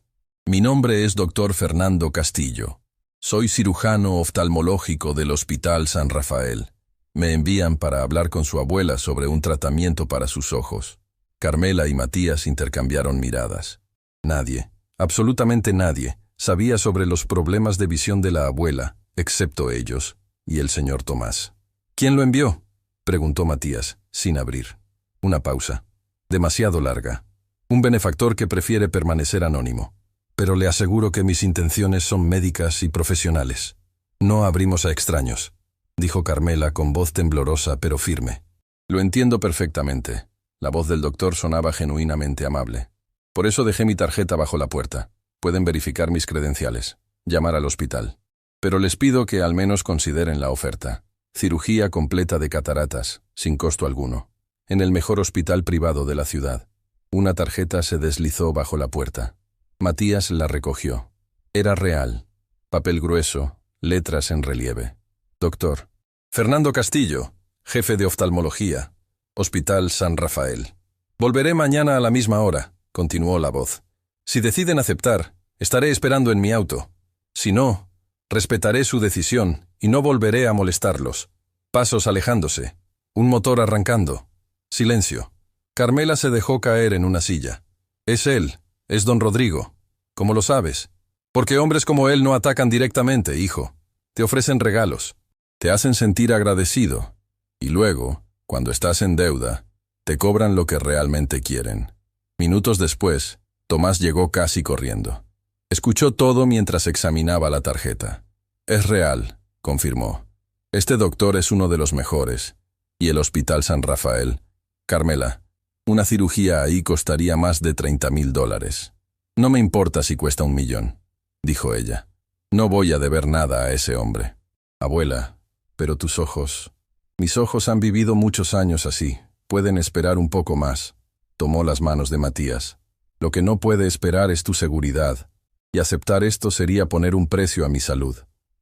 «Mi nombre es Dr. Fernando Castillo. Soy cirujano oftalmológico del Hospital San Rafael. Me envían para hablar con su abuela sobre un tratamiento para sus ojos». Carmela y Matías intercambiaron miradas. Nadie, absolutamente nadie, sabía sobre los problemas de visión de la abuela, excepto ellos y el señor Tomás. «¿Quién lo envió?», preguntó Matías, sin abrir. Una pausa, demasiado larga. «Un benefactor que prefiere permanecer anónimo. Pero le aseguro que mis intenciones son médicas y profesionales. No abrimos a extraños», dijo Carmela con voz temblorosa pero firme. «Lo entiendo perfectamente». La voz del doctor sonaba genuinamente amable. «Por eso dejé mi tarjeta bajo la puerta. Pueden verificar mis credenciales, llamar al hospital. Pero les pido que al menos consideren la oferta. Cirugía completa de cataratas, sin costo alguno. En el mejor hospital privado de la ciudad». Una tarjeta se deslizó bajo la puerta. Matías la recogió. Era real. Papel grueso, letras en relieve. «Doctor Fernando Castillo, jefe de oftalmología, Hospital San Rafael. Volveré mañana a la misma hora», continuó la voz. «Si deciden aceptar, estaré esperando en mi auto. Si no, respetaré su decisión y no volveré a molestarlos». Pasos alejándose. Un motor arrancando. Silencio. Carmela se dejó caer en una silla. «Es él. Es don Rodrigo. ¿Cómo lo sabes?» «Porque hombres como él no atacan directamente, hijo. Te ofrecen regalos. Te hacen sentir agradecido. Y luego, cuando estás en deuda, te cobran lo que realmente quieren». Minutos después, Tomás llegó casi corriendo. Escuchó todo mientras examinaba la tarjeta. «Es real», confirmó. «Este doctor es uno de los mejores. Y el Hospital San Rafael. Carmela, una cirugía ahí costaría más de $30,000. «No me importa si cuesta $1 millón», dijo ella. «No voy a deber nada a ese hombre». «Abuela, pero tus ojos...» «Mis ojos han vivido muchos años así. Pueden esperar un poco más». Tomó las manos de Matías. «Lo que no puede esperar es tu seguridad. Y aceptar esto sería poner un precio a mi salud.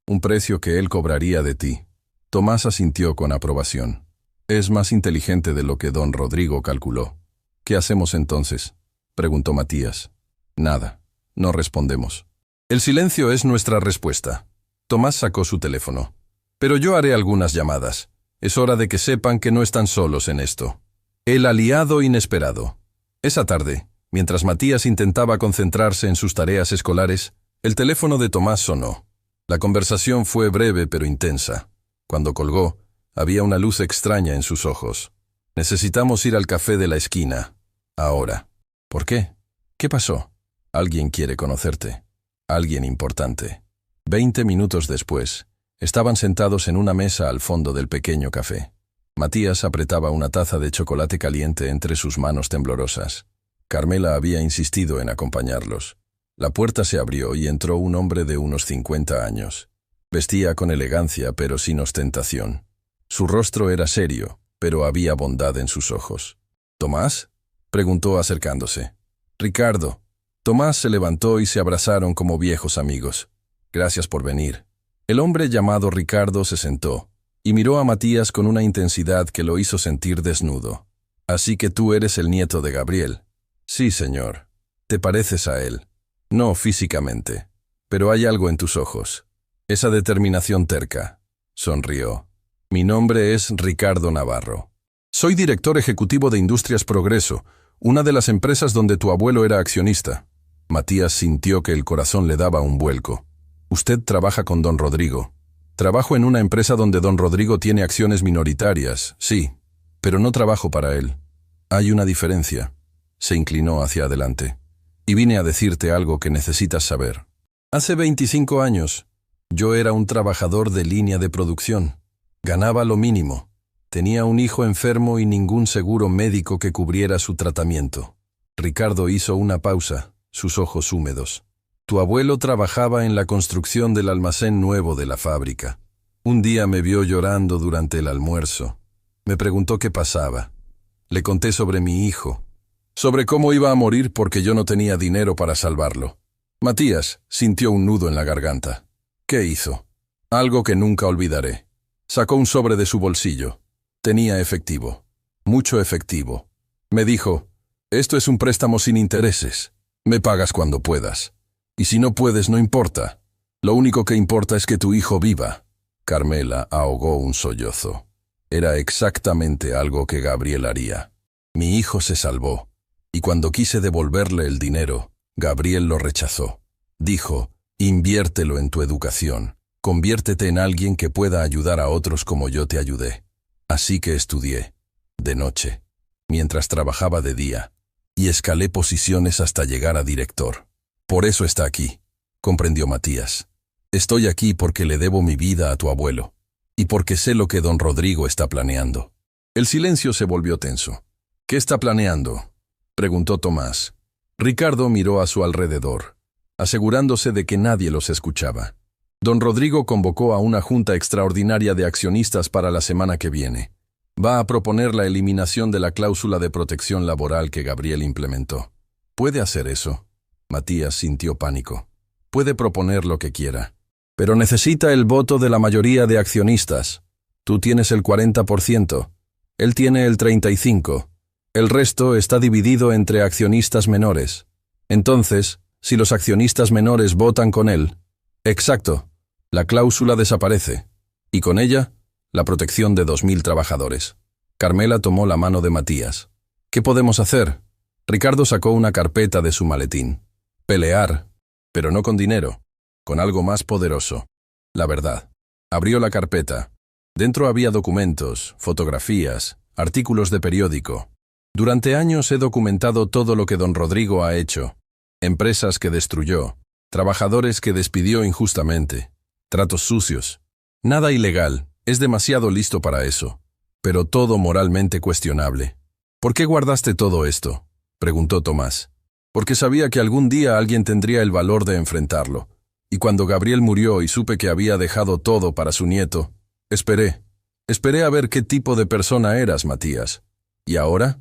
Un precio que él cobraría de ti». Tomás asintió con aprobación. «Es más inteligente de lo que don Rodrigo calculó». «¿Qué hacemos entonces?», preguntó Matías. «Nada. No respondemos». «El silencio es nuestra respuesta». Tomás sacó su teléfono. «Pero yo haré algunas llamadas. Es hora de que sepan que no están solos en esto». El aliado inesperado. Esa tarde, mientras Matías intentaba concentrarse en sus tareas escolares, el teléfono de Tomás sonó. La conversación fue breve pero intensa. Cuando colgó, había una luz extraña en sus ojos. «Necesitamos ir al café de la esquina. Ahora». «¿Por qué? ¿Qué pasó?» «Alguien quiere conocerte. Alguien importante». 20 minutos después, estaban sentados en una mesa al fondo del pequeño café. Matías apretaba una taza de chocolate caliente entre sus manos temblorosas. Carmela había insistido en acompañarlos. La puerta se abrió y entró un hombre de unos 50 años. Vestía con elegancia pero sin ostentación. Su rostro era serio, pero había bondad en sus ojos. «¿Tomás?», preguntó acercándose. «Ricardo». Tomás se levantó y se abrazaron como viejos amigos. «Gracias por venir». El hombre llamado Ricardo se sentó y miró a Matías con una intensidad que lo hizo sentir desnudo. «Así que tú eres el nieto de Gabriel». «Sí, señor». «Te pareces a él». «No físicamente, pero hay algo en tus ojos. Esa determinación terca». Sonrió. «Mi nombre es Ricardo Navarro. Soy director ejecutivo de Industrias Progreso, una de las empresas donde tu abuelo era accionista». Matías sintió que el corazón le daba un vuelco. Usted trabaja con don Rodrigo. Trabajo en una empresa donde don Rodrigo tiene acciones minoritarias, sí, pero no trabajo para él. Hay una diferencia. Se inclinó hacia adelante. Y vine a decirte algo que necesitas saber. Hace 25 años, yo era un trabajador de línea de producción. Ganaba lo mínimo. Tenía un hijo enfermo y ningún seguro médico que cubriera su tratamiento. Ricardo hizo una pausa, sus ojos húmedos. Tu abuelo trabajaba en la construcción del almacén nuevo de la fábrica. Un día me vio llorando durante el almuerzo. Me preguntó qué pasaba. Le conté sobre mi hijo, sobre cómo iba a morir porque yo no tenía dinero para salvarlo. Matías sintió un nudo en la garganta. ¿Qué hizo? Algo que nunca olvidaré. Sacó un sobre de su bolsillo. Tenía efectivo. Mucho efectivo. Me dijo, esto es un préstamo sin intereses. Me pagas cuando puedas. Y si no puedes, no importa. Lo único que importa es que tu hijo viva. Carmela ahogó un sollozo. Era exactamente algo que Gabriel haría. Mi hijo se salvó. Y cuando quise devolverle el dinero, Gabriel lo rechazó. Dijo, inviértelo en tu educación. Conviértete en alguien que pueda ayudar a otros como yo te ayudé. Así que estudié, de noche, mientras trabajaba de día, y escalé posiciones hasta llegar a director. Por eso está aquí, comprendió Matías. Estoy aquí porque le debo mi vida a tu abuelo, y porque sé lo que don Rodrigo está planeando. El silencio se volvió tenso. ¿Qué está planeando?, preguntó Tomás. Ricardo miró a su alrededor, asegurándose de que nadie los escuchaba. Don Rodrigo convocó a una junta extraordinaria de accionistas para la semana que viene. Va a proponer la eliminación de la cláusula de protección laboral que Gabriel implementó. ¿Puede hacer eso? Matías sintió pánico. Puede proponer lo que quiera. Pero necesita el voto de la mayoría de accionistas. Tú tienes el 40%. Él tiene el 35%. El resto está dividido entre accionistas menores. Entonces, si los accionistas menores votan con él... Exacto. La cláusula desaparece. Y con ella, la protección de 2000 trabajadores. Carmela tomó la mano de Matías. ¿Qué podemos hacer? Ricardo sacó una carpeta de su maletín. Pelear, pero no con dinero, con algo más poderoso. La verdad. Abrió la carpeta. Dentro había documentos, fotografías, artículos de periódico. Durante años he documentado todo lo que don Rodrigo ha hecho. Empresas que destruyó, trabajadores que despidió injustamente, tratos sucios. Nada ilegal, es demasiado listo para eso, pero todo moralmente cuestionable. ¿Por qué guardaste todo esto?, preguntó Tomás. Porque sabía que algún día alguien tendría el valor de enfrentarlo. Y cuando Gabriel murió y supe que había dejado todo para su nieto, esperé a ver qué tipo de persona eras, Matías. ¿Y ahora?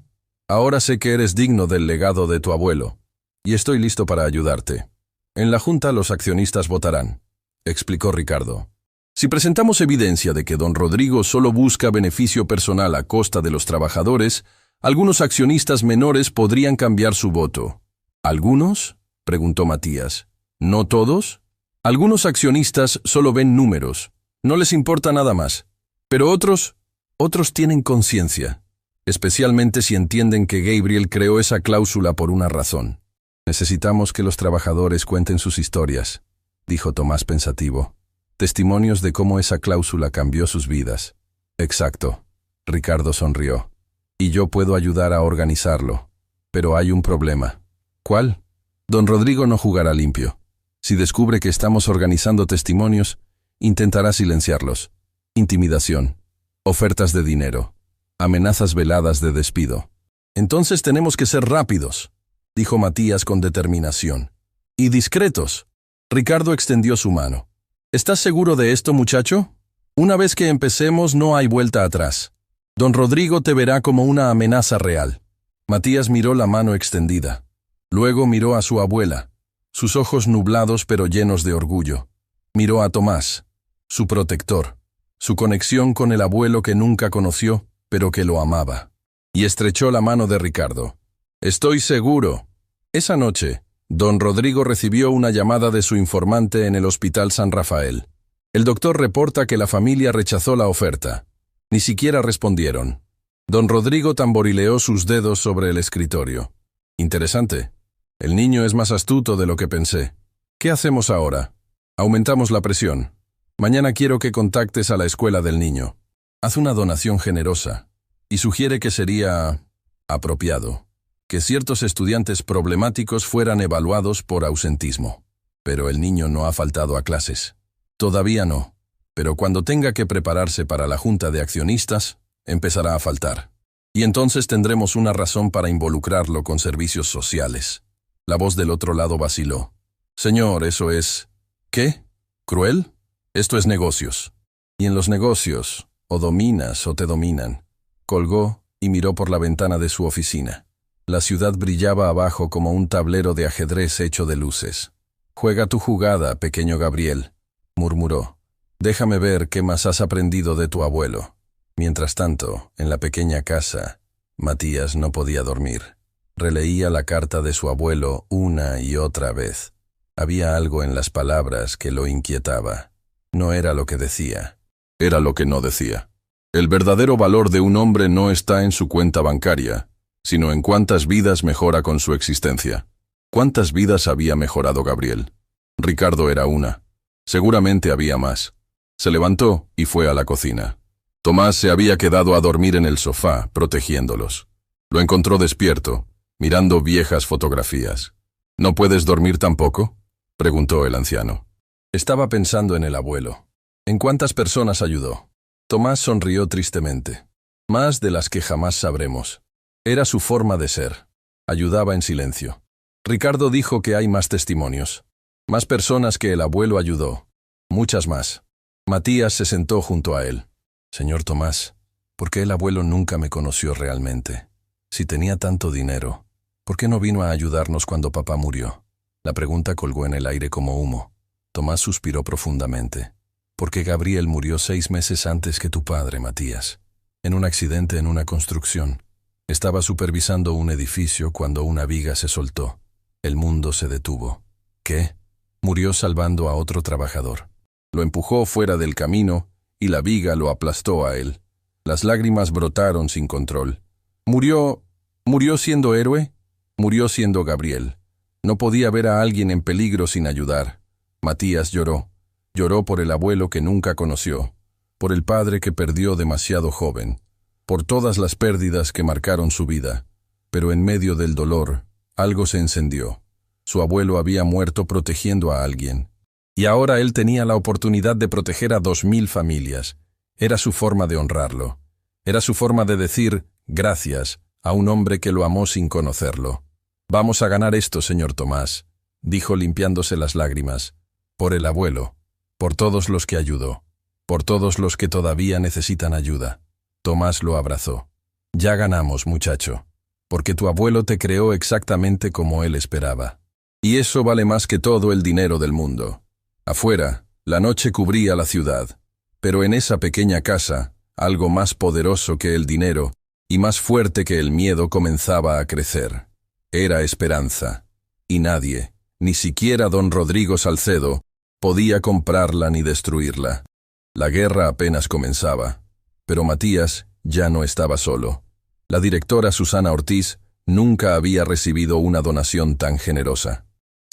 Ahora sé que eres digno del legado de tu abuelo, y estoy listo para ayudarte. En la junta los accionistas votarán, explicó Ricardo. Si presentamos evidencia de que don Rodrigo solo busca beneficio personal a costa de los trabajadores, algunos accionistas menores podrían cambiar su voto. ¿Algunos?, preguntó Matías. ¿No todos? Algunos accionistas solo ven números, no les importa nada más. Pero otros tienen conciencia, especialmente si entienden que Gabriel creó esa cláusula por una razón. Necesitamos que los trabajadores cuenten sus historias, dijo Tomás pensativo. Testimonios de cómo esa cláusula cambió sus vidas. Exacto. Ricardo sonrió. Y yo puedo ayudar a organizarlo. Pero hay un problema. ¿Cuál? Don Rodrigo no jugará limpio. Si descubre que estamos organizando testimonios, intentará silenciarlos. Intimidación. Ofertas de dinero. Amenazas veladas de despido. Entonces tenemos que ser rápidos, dijo Matías con determinación. Y discretos. Ricardo extendió su mano. ¿Estás seguro de esto, muchacho? Una vez que empecemos no hay vuelta atrás. Don Rodrigo te verá como una amenaza real. Matías miró la mano extendida. Luego miró a su abuela, sus ojos nublados pero llenos de orgullo. Miró a Tomás, su protector, su conexión con el abuelo que nunca conoció, pero que lo amaba. Y estrechó la mano de Ricardo. Estoy seguro. Esa noche, don Rodrigo recibió una llamada de su informante en el Hospital San Rafael. El doctor reporta que la familia rechazó la oferta. Ni siquiera respondieron. Don Rodrigo tamborileó sus dedos sobre el escritorio. Interesante. El niño es más astuto de lo que pensé. ¿Qué hacemos ahora? Aumentamos la presión. Mañana quiero que contactes a la escuela del niño. Haz una donación generosa y sugiere que sería apropiado que ciertos estudiantes problemáticos fueran evaluados por ausentismo. Pero el niño no ha faltado a clases. Todavía no, pero cuando tenga que prepararse para la junta de accionistas, empezará a faltar. Y entonces tendremos una razón para involucrarlo con servicios sociales. La voz del otro lado vaciló. Señor, eso es... ¿Qué? ¿Cruel? Esto es negocios. Y en los negocios, o dominas o te dominan. Colgó y miró por la ventana de su oficina. La ciudad brillaba abajo como un tablero de ajedrez hecho de luces. «Juega tu jugada, pequeño Gabriel», murmuró. «Déjame ver qué más has aprendido de tu abuelo». Mientras tanto, en la pequeña casa, Matías no podía dormir. Releía la carta de su abuelo una y otra vez. Había algo en las palabras que lo inquietaba. No era lo que decía. Era lo que no decía. El verdadero valor de un hombre no está en su cuenta bancaria, sino en cuántas vidas mejora con su existencia. ¿Cuántas vidas había mejorado Gabriel? Ricardo era una. Seguramente había más. Se levantó y fue a la cocina. Tomás se había quedado a dormir en el sofá, protegiéndolos. Lo encontró despierto, mirando viejas fotografías. ¿No puedes dormir tampoco?, preguntó el anciano. Estaba pensando en el abuelo. ¿En cuántas personas ayudó? Tomás sonrió tristemente. Más de las que jamás sabremos. Era su forma de ser. Ayudaba en silencio. Ricardo dijo que hay más testimonios. Más personas que el abuelo ayudó. Muchas más. Matías se sentó junto a él. Señor Tomás, ¿por qué el abuelo nunca me conoció realmente? Si tenía tanto dinero, ¿por qué no vino a ayudarnos cuando papá murió? La pregunta colgó en el aire como humo. Tomás suspiró profundamente. Porque Gabriel murió 6 meses antes que tu padre, Matías. En un accidente en una construcción. Estaba supervisando un edificio cuando una viga se soltó. El mundo se detuvo. ¿Qué? Murió salvando a otro trabajador. Lo empujó fuera del camino y la viga lo aplastó a él. Las lágrimas brotaron sin control. ¿Murió siendo héroe? Murió siendo Gabriel. No podía ver a alguien en peligro sin ayudar. Matías lloró. Lloró por el abuelo que nunca conoció, por el padre que perdió demasiado joven, por todas las pérdidas que marcaron su vida. Pero en medio del dolor, algo se encendió. Su abuelo había muerto protegiendo a alguien. Y ahora él tenía la oportunidad de proteger a 2000 familias. Era su forma de honrarlo. Era su forma de decir gracias a un hombre que lo amó sin conocerlo. «Vamos a ganar esto, señor Tomás», dijo limpiándose las lágrimas. «Por el abuelo, por todos los que ayudó, por todos los que todavía necesitan ayuda». Tomás lo abrazó. «Ya ganamos, muchacho, porque tu abuelo te creó exactamente como él esperaba. Y eso vale más que todo el dinero del mundo». Afuera, la noche cubría la ciudad, pero en esa pequeña casa, algo más poderoso que el dinero y más fuerte que el miedo comenzaba a crecer. Era esperanza, y nadie, ni siquiera don Rodrigo Salcedo, podía comprarla ni destruirla. La guerra apenas comenzaba, pero Matías ya no estaba solo. La directora Susana Ortiz nunca había recibido una donación tan generosa.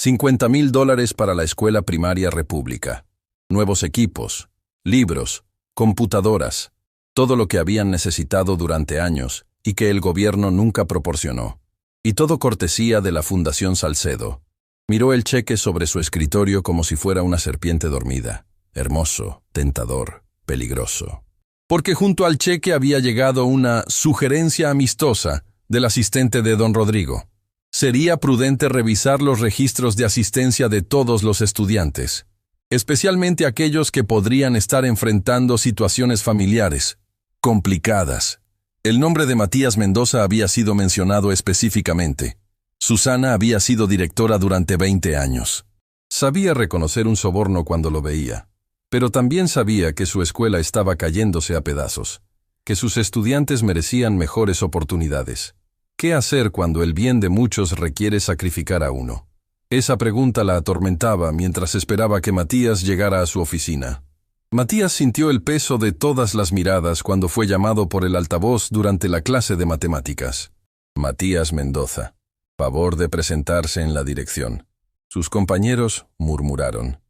$50,000 para la Escuela Primaria República. Nuevos equipos, libros, computadoras, todo lo que habían necesitado durante años y que el gobierno nunca proporcionó. Y todo cortesía de la Fundación Salcedo. Miró el cheque sobre su escritorio como si fuera una serpiente dormida. Hermoso, tentador, peligroso. Porque junto al cheque había llegado una sugerencia amistosa del asistente de don Rodrigo. Sería prudente revisar los registros de asistencia de todos los estudiantes, especialmente aquellos que podrían estar enfrentando situaciones familiares complicadas. El nombre de Matías Mendoza había sido mencionado específicamente. Susana había sido directora durante 20 años. Sabía reconocer un soborno cuando lo veía, pero también sabía que su escuela estaba cayéndose a pedazos, que sus estudiantes merecían mejores oportunidades. ¿Qué hacer cuando el bien de muchos requiere sacrificar a uno? Esa pregunta la atormentaba mientras esperaba que Matías llegara a su oficina. Matías sintió el peso de todas las miradas cuando fue llamado por el altavoz durante la clase de matemáticas. Matías Mendoza. Favor de presentarse en la dirección. Sus compañeros murmuraron.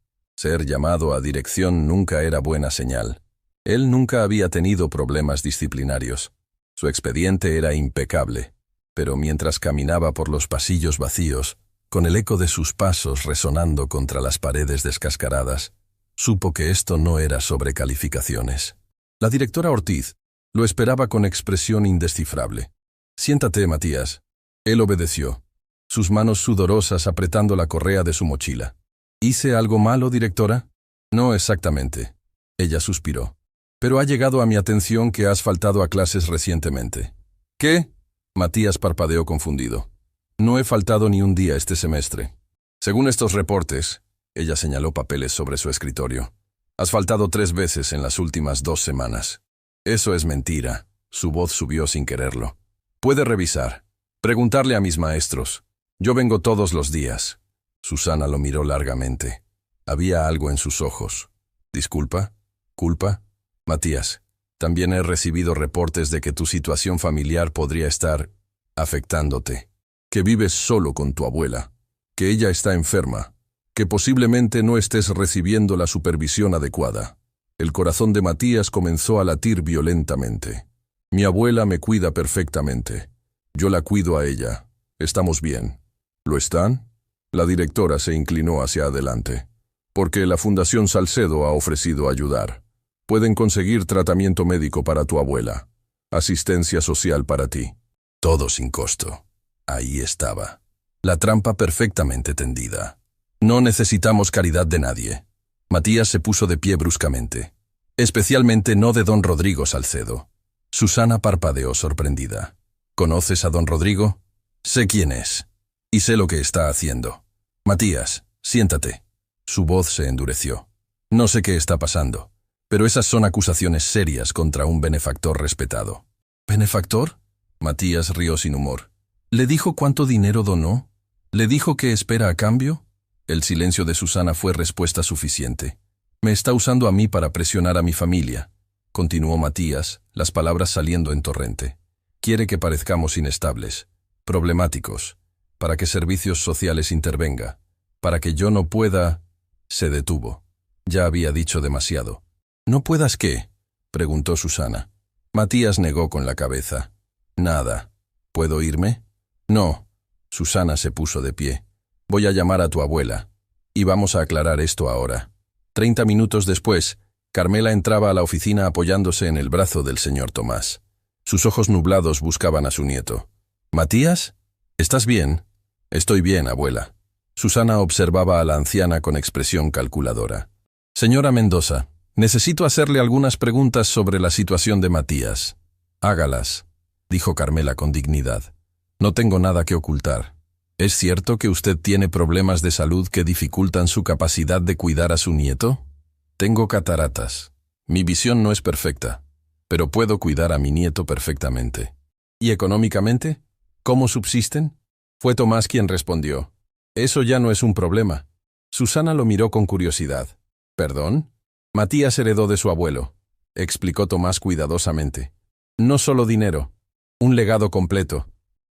Ser llamado a dirección nunca era buena señal. Él nunca había tenido problemas disciplinarios. Su expediente era impecable, pero mientras caminaba por los pasillos vacíos, con el eco de sus pasos resonando contra las paredes descascaradas, supo que esto no era sobre calificaciones. La directora Ortiz lo esperaba con expresión indescifrable. «Siéntate, Matías». Él obedeció, sus manos sudorosas apretando la correa de su mochila. «¿Hice algo malo, directora?» «No exactamente». Ella suspiró. «Pero ha llegado a mi atención que has faltado a clases recientemente». «¿Qué?» Matías parpadeó confundido. «No he faltado ni un día este semestre. Según estos reportes», ella señaló papeles sobre su escritorio, «has faltado 3 veces en las últimas 2 semanas». «Eso es mentira». Su voz subió sin quererlo. «Puede revisar. Preguntarle a mis maestros. Yo vengo todos los días». Susana lo miró largamente. Había algo en sus ojos. «¿Disculpa? ¿Culpa?» «Matías, también he recibido reportes de que tu situación familiar podría estar afectándote. Que vives solo con tu abuela. Que ella está enferma. Que posiblemente no estés recibiendo la supervisión adecuada». El corazón de Matías comenzó a latir violentamente. «Mi abuela me cuida perfectamente. Yo la cuido a ella. Estamos bien». «¿Lo están?» La directora se inclinó hacia adelante. «Porque la Fundación Salcedo ha ofrecido ayudar. Pueden conseguir tratamiento médico para tu abuela. Asistencia social para ti. Todo sin costo». Ahí estaba. La trampa perfectamente tendida. «No necesitamos caridad de nadie». Matías se puso de pie bruscamente. «Especialmente no de don Rodrigo Salcedo». Susana parpadeó sorprendida. «¿Conoces a don Rodrigo?» «Sé quién es. Y sé lo que está haciendo». «Matías, siéntate». Su voz se endureció. «No sé qué está pasando, pero esas son acusaciones serias contra un benefactor respetado». «¿Benefactor?» Matías rió sin humor. «¿Le dijo cuánto dinero donó? ¿Le dijo qué espera a cambio?» El silencio de Susana fue respuesta suficiente. «Me está usando a mí para presionar a mi familia», continuó Matías, las palabras saliendo en torrente. «Quiere que parezcamos inestables, problemáticos, para que servicios sociales intervenga, para que yo no pueda...» Se detuvo. Ya había dicho demasiado. «¿No puedas qué?», preguntó Susana. Matías negó con la cabeza. «Nada. ¿Puedo irme?» «No». Susana se puso de pie. «Voy a llamar a tu abuela. Y vamos a aclarar esto ahora». 30 minutos después, Carmela entraba a la oficina apoyándose en el brazo del señor Tomás. Sus ojos nublados buscaban a su nieto. «¿Matías? ¿Estás bien?» «Estoy bien, abuela». Susana observaba a la anciana con expresión calculadora. «Señora Mendoza, necesito hacerle algunas preguntas sobre la situación de Matías». «Hágalas», dijo Carmela con dignidad. «No tengo nada que ocultar. ¿Es cierto que usted tiene problemas de salud que dificultan su capacidad de cuidar a su nieto?» «Tengo cataratas. Mi visión no es perfecta, pero puedo cuidar a mi nieto perfectamente». «¿Y económicamente? ¿Cómo subsisten?» Fue Tomás quien respondió. «Eso ya no es un problema». Susana lo miró con curiosidad. «¿Perdón?» «Matías heredó de su abuelo», explicó Tomás cuidadosamente. «No solo dinero, un legado completo.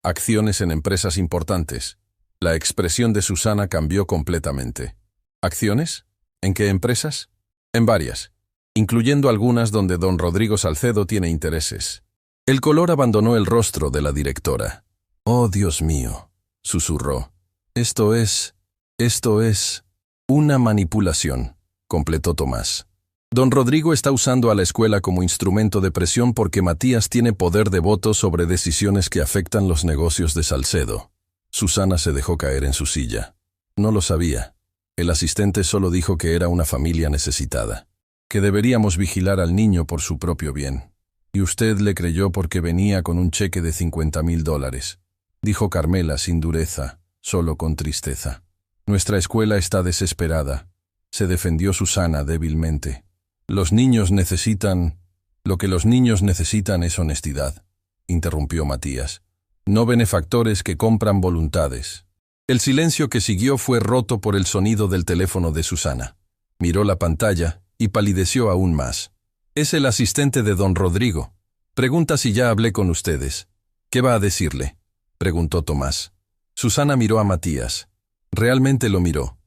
Acciones en empresas importantes». La expresión de Susana cambió completamente. «¿Acciones? ¿En qué empresas?» «En varias, incluyendo algunas donde don Rodrigo Salcedo tiene intereses». El color abandonó el rostro de la directora. «Oh, Dios mío», susurró. Esto es una manipulación», completó Tomás. «Don Rodrigo está usando a la escuela como instrumento de presión porque Matías tiene poder de voto sobre decisiones que afectan los negocios de Salcedo». Susana se dejó caer en su silla. No lo sabía. El asistente solo dijo que era una familia necesitada, que deberíamos vigilar al niño por su propio bien. «Y usted le creyó porque venía con un cheque de $50,000, dijo Carmela sin dureza, solo con tristeza. «Nuestra escuela está desesperada», se defendió Susana débilmente. «Los niños necesitan... Lo que los niños necesitan es honestidad», interrumpió Matías. «No benefactores que compran voluntades». El silencio que siguió fue roto por el sonido del teléfono de Susana. Miró la pantalla y palideció aún más. «Es el asistente de don Rodrigo. Pregunta si ya hablé con ustedes». «¿Qué va a decirle?», preguntó Tomás. Susana miró a Matías. Realmente lo miró.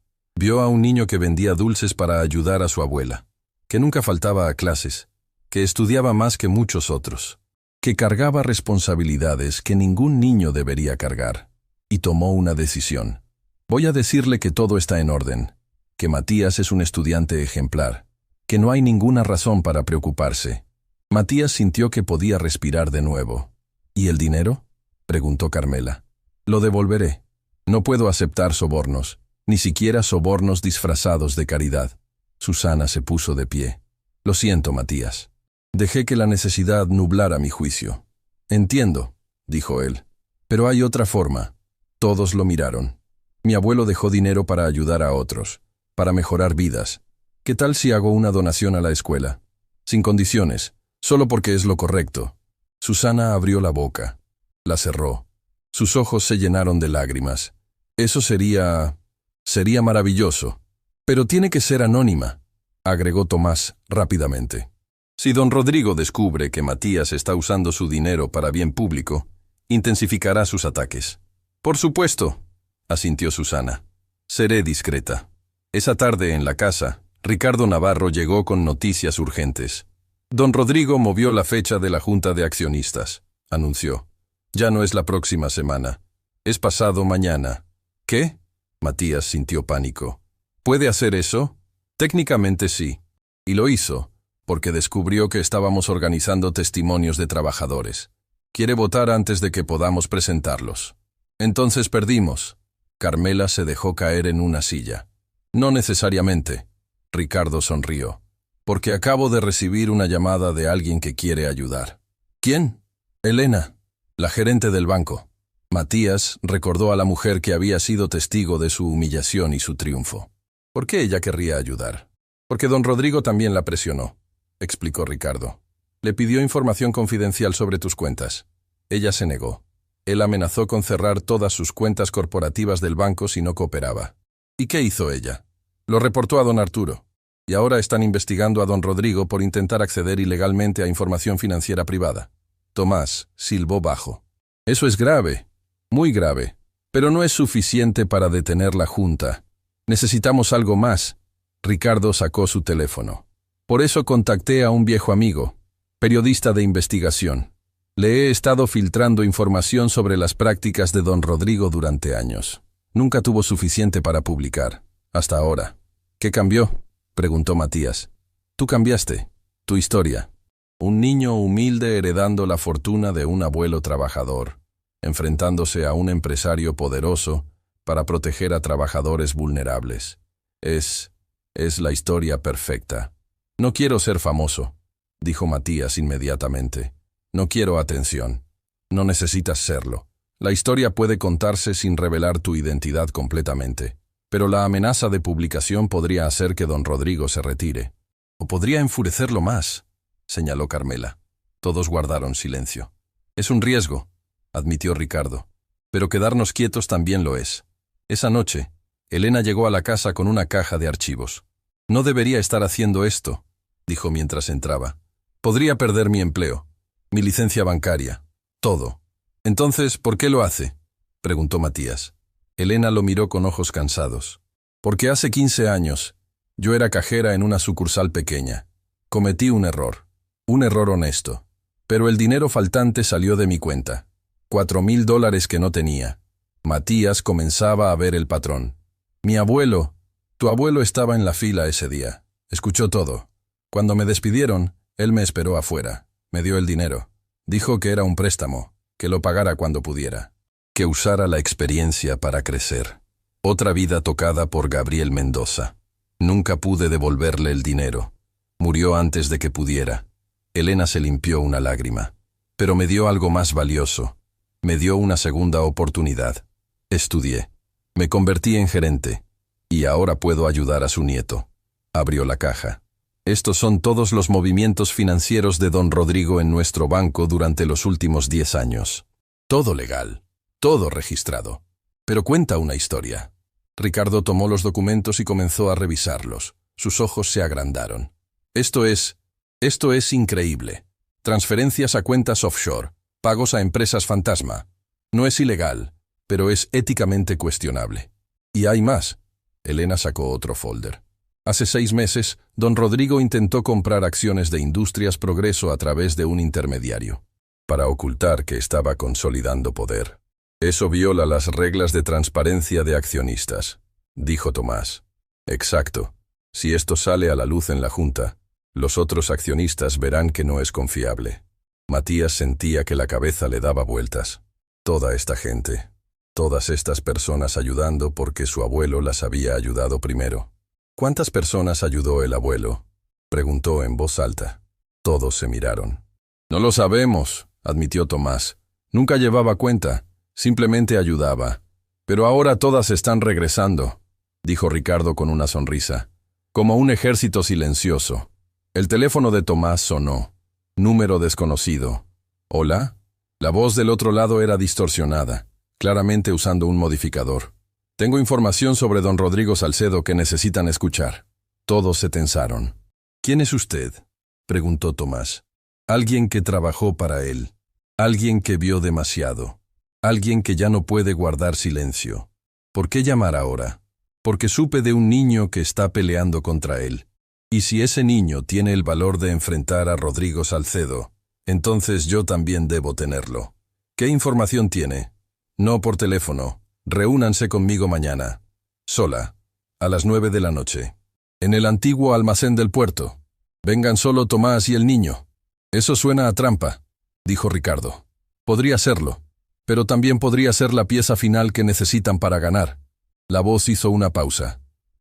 Vio a un niño que vendía dulces para ayudar a su abuela, que nunca faltaba a clases, que estudiaba más que muchos otros, que cargaba responsabilidades que ningún niño debería cargar, y tomó una decisión. Voy a decirle que todo está en orden, que Matías es un estudiante ejemplar, que no hay ninguna razón para preocuparse. Matías sintió que podía respirar de nuevo. ¿Y el dinero?, preguntó Carmela. Lo devolveré. No puedo aceptar sobornos, ni siquiera sobornos disfrazados de caridad. Susana se puso de pie. Lo siento, Matías. Dejé que la necesidad nublara mi juicio. Entiendo, dijo él. Pero hay otra forma. Todos lo miraron. Mi abuelo dejó dinero para ayudar a otros, para mejorar vidas. ¿Qué tal si hago una donación a la escuela? Sin condiciones, solo porque es lo correcto. Susana abrió la boca. La cerró. Sus ojos se llenaron de lágrimas. Eso sería maravilloso. Pero tiene que ser anónima, agregó Tomás rápidamente. Si don Rodrigo descubre que Matías está usando su dinero para bien público, intensificará sus ataques. Por supuesto, asintió Susana. Seré discreta. Esa tarde en la casa, Ricardo Navarro llegó con noticias urgentes. Don Rodrigo movió la fecha de la junta de accionistas, anunció. Ya no es la próxima semana. Es pasado mañana. ¿Qué? Matías sintió pánico. ¿Puede hacer eso? Técnicamente sí. Y lo hizo, porque descubrió que estábamos organizando testimonios de trabajadores. Quiere votar antes de que podamos presentarlos. Entonces perdimos. Carmela se dejó caer en una silla. No necesariamente. Ricardo sonrió. Porque acabo de recibir una llamada de alguien que quiere ayudar. ¿Quién? Elena, la gerente del banco. Matías recordó a la mujer que había sido testigo de su humillación y su triunfo. ¿Por qué ella querría ayudar? Porque don Rodrigo también la presionó, explicó Ricardo. Le pidió información confidencial sobre tus cuentas. Ella se negó. Él amenazó con cerrar todas sus cuentas corporativas del banco si no cooperaba. ¿Y qué hizo ella? Lo reportó a don Arturo. Y ahora están investigando a don Rodrigo por intentar acceder ilegalmente a información financiera privada. Tomás silbó bajo. Eso es grave, muy grave, pero no es suficiente para detener la junta. Necesitamos algo más. Ricardo sacó su teléfono. Por eso contacté a un viejo amigo, periodista de investigación. Le he estado filtrando información sobre las prácticas de don Rodrigo durante años. Nunca tuvo suficiente para publicar, hasta ahora. ¿Qué cambió?, preguntó Matías. Tú cambiaste. Tu historia. Un niño humilde heredando la fortuna de un abuelo trabajador, enfrentándose a un empresario poderoso para proteger a trabajadores vulnerables. Es la historia perfecta. No quiero ser famoso, dijo Matías inmediatamente. No quiero atención. No necesitas serlo. La historia puede contarse sin revelar tu identidad completamente, pero la amenaza de publicación podría hacer que don Rodrigo se retire. O podría enfurecerlo más, señaló Carmela. Todos guardaron silencio. Es un riesgo, admitió Ricardo, pero quedarnos quietos también lo es. Esa noche, Elena llegó a la casa con una caja de archivos. No debería estar haciendo esto, dijo mientras entraba. Podría perder mi empleo, mi licencia bancaria, todo. Entonces, ¿por qué lo hace?, preguntó Matías. Elena lo miró con ojos cansados. Porque hace 15 años, yo era cajera en una sucursal pequeña. Cometí un error honesto. Pero el dinero faltante salió de mi cuenta. $4,000 que no tenía. Matías comenzaba a ver el patrón. Tu abuelo estaba en la fila ese día. Escuchó todo. Cuando me despidieron, él me esperó afuera. Me dio el dinero. Dijo que era un préstamo, que lo pagara cuando pudiera. Que usara la experiencia para crecer. Otra vida tocada por Gabriel Mendoza. Nunca pude devolverle el dinero. Murió antes de que pudiera. Elena se limpió una lágrima. Pero me dio algo más valioso. Me dio una segunda oportunidad. Estudié. Me convertí en gerente. Y ahora puedo ayudar a su nieto. Abrió la caja. Estos son todos los movimientos financieros de don Rodrigo en nuestro banco durante los últimos 10 años. Todo legal. Todo registrado. Pero cuenta una historia. Ricardo tomó los documentos y comenzó a revisarlos. Sus ojos se agrandaron. Esto es increíble. Transferencias a cuentas offshore, pagos a empresas fantasma. No es ilegal, pero es éticamente cuestionable. Y hay más. Elena sacó otro folder. Hace 6 meses, don Rodrigo intentó comprar acciones de Industrias Progreso a través de un intermediario, para ocultar que estaba consolidando poder. Eso viola las reglas de transparencia de accionistas, dijo Tomás. Exacto. Si esto sale a la luz en la junta, los otros accionistas verán que no es confiable. Matías sentía que la cabeza le daba vueltas. Toda esta gente, todas estas personas ayudando porque su abuelo las había ayudado primero. ¿Cuántas personas ayudó el abuelo?, preguntó en voz alta. Todos se miraron. No lo sabemos, admitió Tomás. Nunca llevaba cuenta, simplemente ayudaba. Pero ahora todas están regresando, dijo Ricardo con una sonrisa, como un ejército silencioso. El teléfono de Tomás sonó. Número desconocido. ¿Hola? La voz del otro lado era distorsionada, claramente usando un modificador. Tengo información sobre don Rodrigo Salcedo que necesitan escuchar. Todos se tensaron. ¿Quién es usted?, preguntó Tomás. Alguien que trabajó para él. Alguien que vio demasiado. Alguien que ya no puede guardar silencio. ¿Por qué llamar ahora? Porque supe de un niño que está peleando contra él. Y si ese niño tiene el valor de enfrentar a Rodrigo Salcedo, entonces yo también debo tenerlo. ¿Qué información tiene? No por teléfono. Reúnanse conmigo mañana. Sola. A las 9 de la noche. En el antiguo almacén del puerto. Vengan solo Tomás y el niño. Eso suena a trampa, dijo Ricardo. Podría serlo, pero también podría ser la pieza final que necesitan para ganar. La voz hizo una pausa.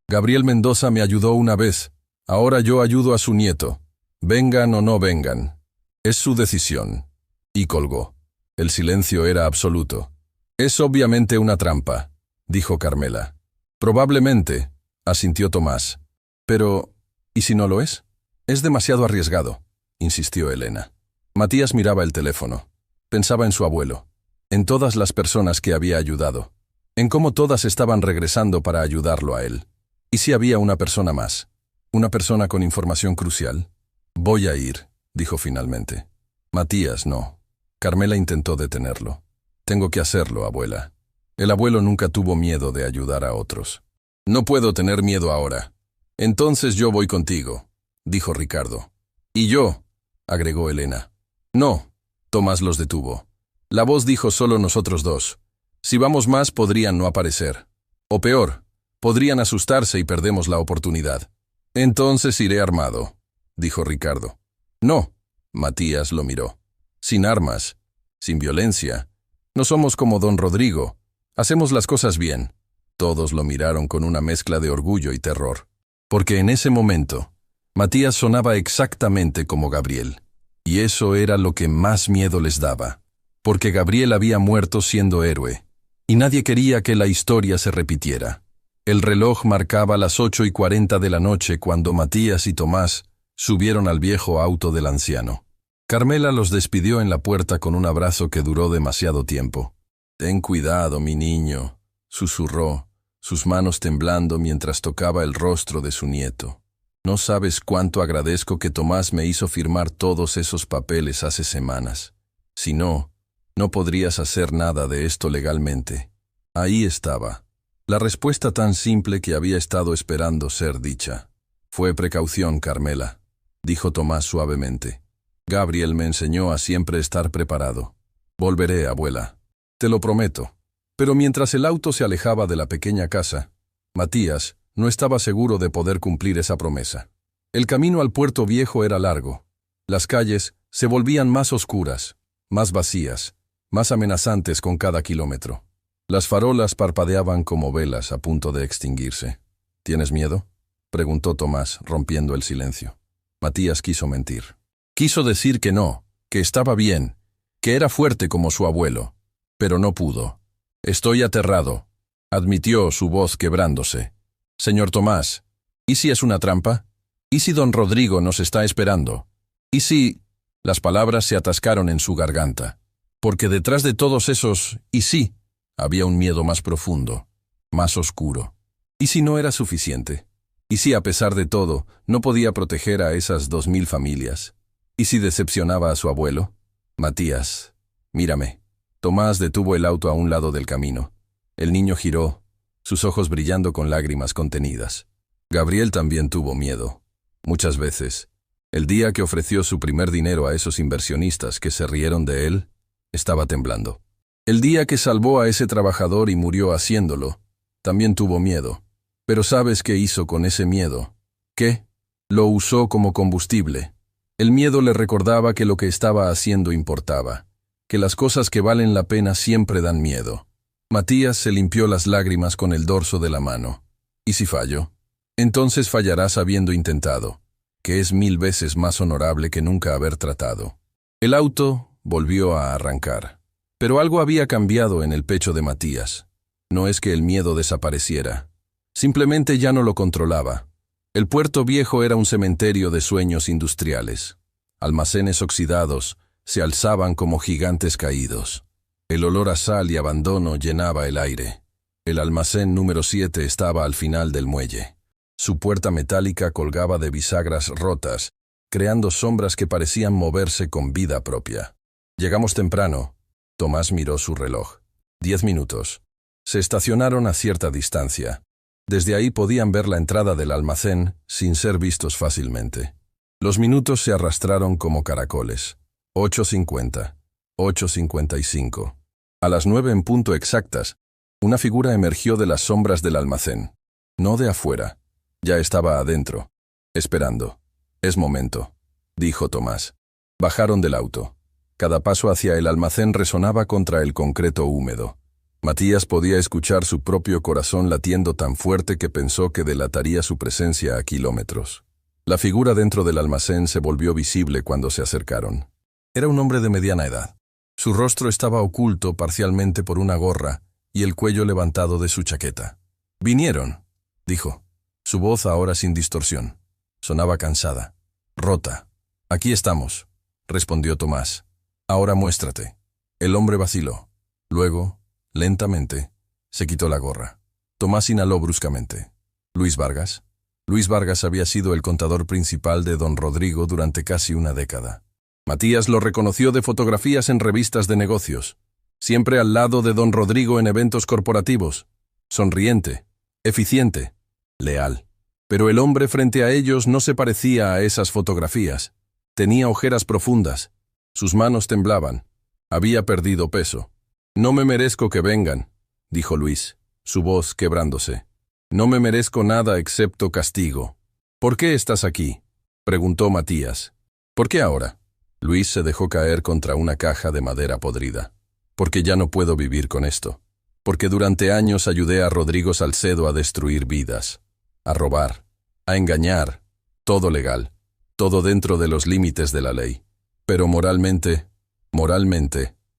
Gabriel Mendoza me ayudó una vez. Ahora yo ayudo a su nieto. Vengan o no vengan. Es su decisión. Y colgó. El silencio era absoluto. Es obviamente una trampa, dijo Carmela. Probablemente, asintió Tomás. Pero, ¿y si no lo es? Es demasiado arriesgado, insistió Elena. Matías miraba el teléfono. Pensaba en su abuelo, en todas las personas que había ayudado, en cómo todas estaban regresando para ayudarlo a él. ¿Y si había una persona más? ¿Una persona con información crucial? Voy a ir, dijo finalmente. Matías, no. Carmela intentó detenerlo. Tengo que hacerlo, abuela. El abuelo nunca tuvo miedo de ayudar a otros. No puedo tener miedo ahora. Entonces yo voy contigo, dijo Ricardo. Y yo, agregó Elena. No, Tomás los detuvo. La voz dijo solo nosotros dos. Si vamos más podrían no aparecer. O peor, podrían asustarse y perdemos la oportunidad. Entonces iré armado, dijo Ricardo. No, Matías lo miró. Sin armas, sin violencia. No somos como don Rodrigo. Hacemos las cosas bien. Todos lo miraron con una mezcla de orgullo y terror. Porque en ese momento, Matías sonaba exactamente como Gabriel. Y eso era lo que más miedo les daba. Porque Gabriel había muerto siendo héroe. Y nadie quería que la historia se repitiera. El reloj marcaba las 8:40 de la noche cuando Matías y Tomás subieron al viejo auto del anciano. Carmela los despidió en la puerta con un abrazo que duró demasiado tiempo. «Ten cuidado, mi niño», susurró, sus manos temblando mientras tocaba el rostro de su nieto. «No sabes cuánto agradezco que Tomás me hizo firmar todos esos papeles hace semanas. Si no, no podrías hacer nada de esto legalmente». Ahí estaba, la respuesta tan simple que había estado esperando ser dicha. «Fue precaución, Carmela», dijo Tomás suavemente. «Gabriel me enseñó a siempre estar preparado. Volveré, abuela. Te lo prometo». Pero mientras el auto se alejaba de la pequeña casa, Matías no estaba seguro de poder cumplir esa promesa. El camino al puerto viejo era largo. Las calles se volvían más oscuras, más vacías, más amenazantes con cada kilómetro. Las farolas parpadeaban como velas a punto de extinguirse. «¿Tienes miedo?», preguntó Tomás, rompiendo el silencio. Matías quiso mentir. Quiso decir que no, que estaba bien, que era fuerte como su abuelo, pero no pudo. «Estoy aterrado», admitió, su voz quebrándose. «Señor Tomás, ¿y si es una trampa? ¿Y si don Rodrigo nos está esperando? ¿Y si...?» Las palabras se atascaron en su garganta, porque detrás de todos esos «y si» había un miedo más profundo, más oscuro. ¿Y si no era suficiente? ¿Y si a pesar de todo no podía proteger a esas 2000 familias? ¿Y si decepcionaba a su abuelo? «Matías, mírame». Tomás detuvo el auto a un lado del camino. El niño giró, sus ojos brillando con lágrimas contenidas. Gabriel también tuvo miedo. Muchas veces. El día que ofreció su primer dinero a esos inversionistas que se rieron de él, estaba temblando. El día que salvó a ese trabajador y murió haciéndolo, también tuvo miedo. Pero ¿sabes qué hizo con ese miedo? ¿Qué? Lo usó como combustible. El miedo le recordaba que lo que estaba haciendo importaba, que las cosas que valen la pena siempre dan miedo. Matías se limpió las lágrimas con el dorso de la mano. ¿Y si fallo? Entonces fallarás habiendo intentado, que es 1000 veces más honorable que nunca haber tratado. El auto volvió a arrancar. Pero algo había cambiado en el pecho de Matías. No es que el miedo desapareciera. Simplemente ya no lo controlaba. El Puerto Viejo era un cementerio de sueños industriales. Almacenes oxidados se alzaban como gigantes caídos. El olor a sal y abandono llenaba el aire. El almacén número 7 estaba al final del muelle. Su puerta metálica colgaba de bisagras rotas, creando sombras que parecían moverse con vida propia. Llegamos temprano. Tomás miró su reloj. 10 minutos. Se estacionaron a cierta distancia. Desde ahí podían ver la entrada del almacén sin ser vistos fácilmente. Los minutos se arrastraron como caracoles. 8:50. 8:55. A las 9 en punto exactas, una figura emergió de las sombras del almacén. No de afuera. Ya estaba adentro. Esperando. Es momento, dijo Tomás. Bajaron del auto. Cada paso hacia el almacén resonaba contra el concreto húmedo. Matías podía escuchar su propio corazón latiendo tan fuerte que pensó que delataría su presencia a kilómetros. La figura dentro del almacén se volvió visible cuando se acercaron. Era un hombre de mediana edad. Su rostro estaba oculto parcialmente por una gorra y el cuello levantado de su chaqueta. «Vinieron», dijo. Su voz ahora sin distorsión. Sonaba cansada, rota. «Aquí estamos», respondió Tomás. «Ahora muéstrate». El hombre vaciló. Luego, lentamente, se quitó la gorra. Tomás inhaló bruscamente. ¿Luis Vargas? Luis Vargas había sido el contador principal de don Rodrigo durante casi una década. Matías lo reconoció de fotografías en revistas de negocios. Siempre al lado de don Rodrigo en eventos corporativos. Sonriente, eficiente, leal. Pero el hombre frente a ellos no se parecía a esas fotografías. Tenía ojeras profundas. Sus manos temblaban. Había perdido peso. «No me merezco que vengan», dijo Luis, su voz quebrándose. «No me merezco nada excepto castigo». «¿Por qué estás aquí?», preguntó Matías. «¿Por qué ahora?». Luis se dejó caer contra una caja de madera podrida. «Porque ya no puedo vivir con esto. Porque durante años ayudé a Rodrigo Salcedo a destruir vidas, a robar, a engañar, todo legal, todo dentro de los límites de la ley. Pero moralmente,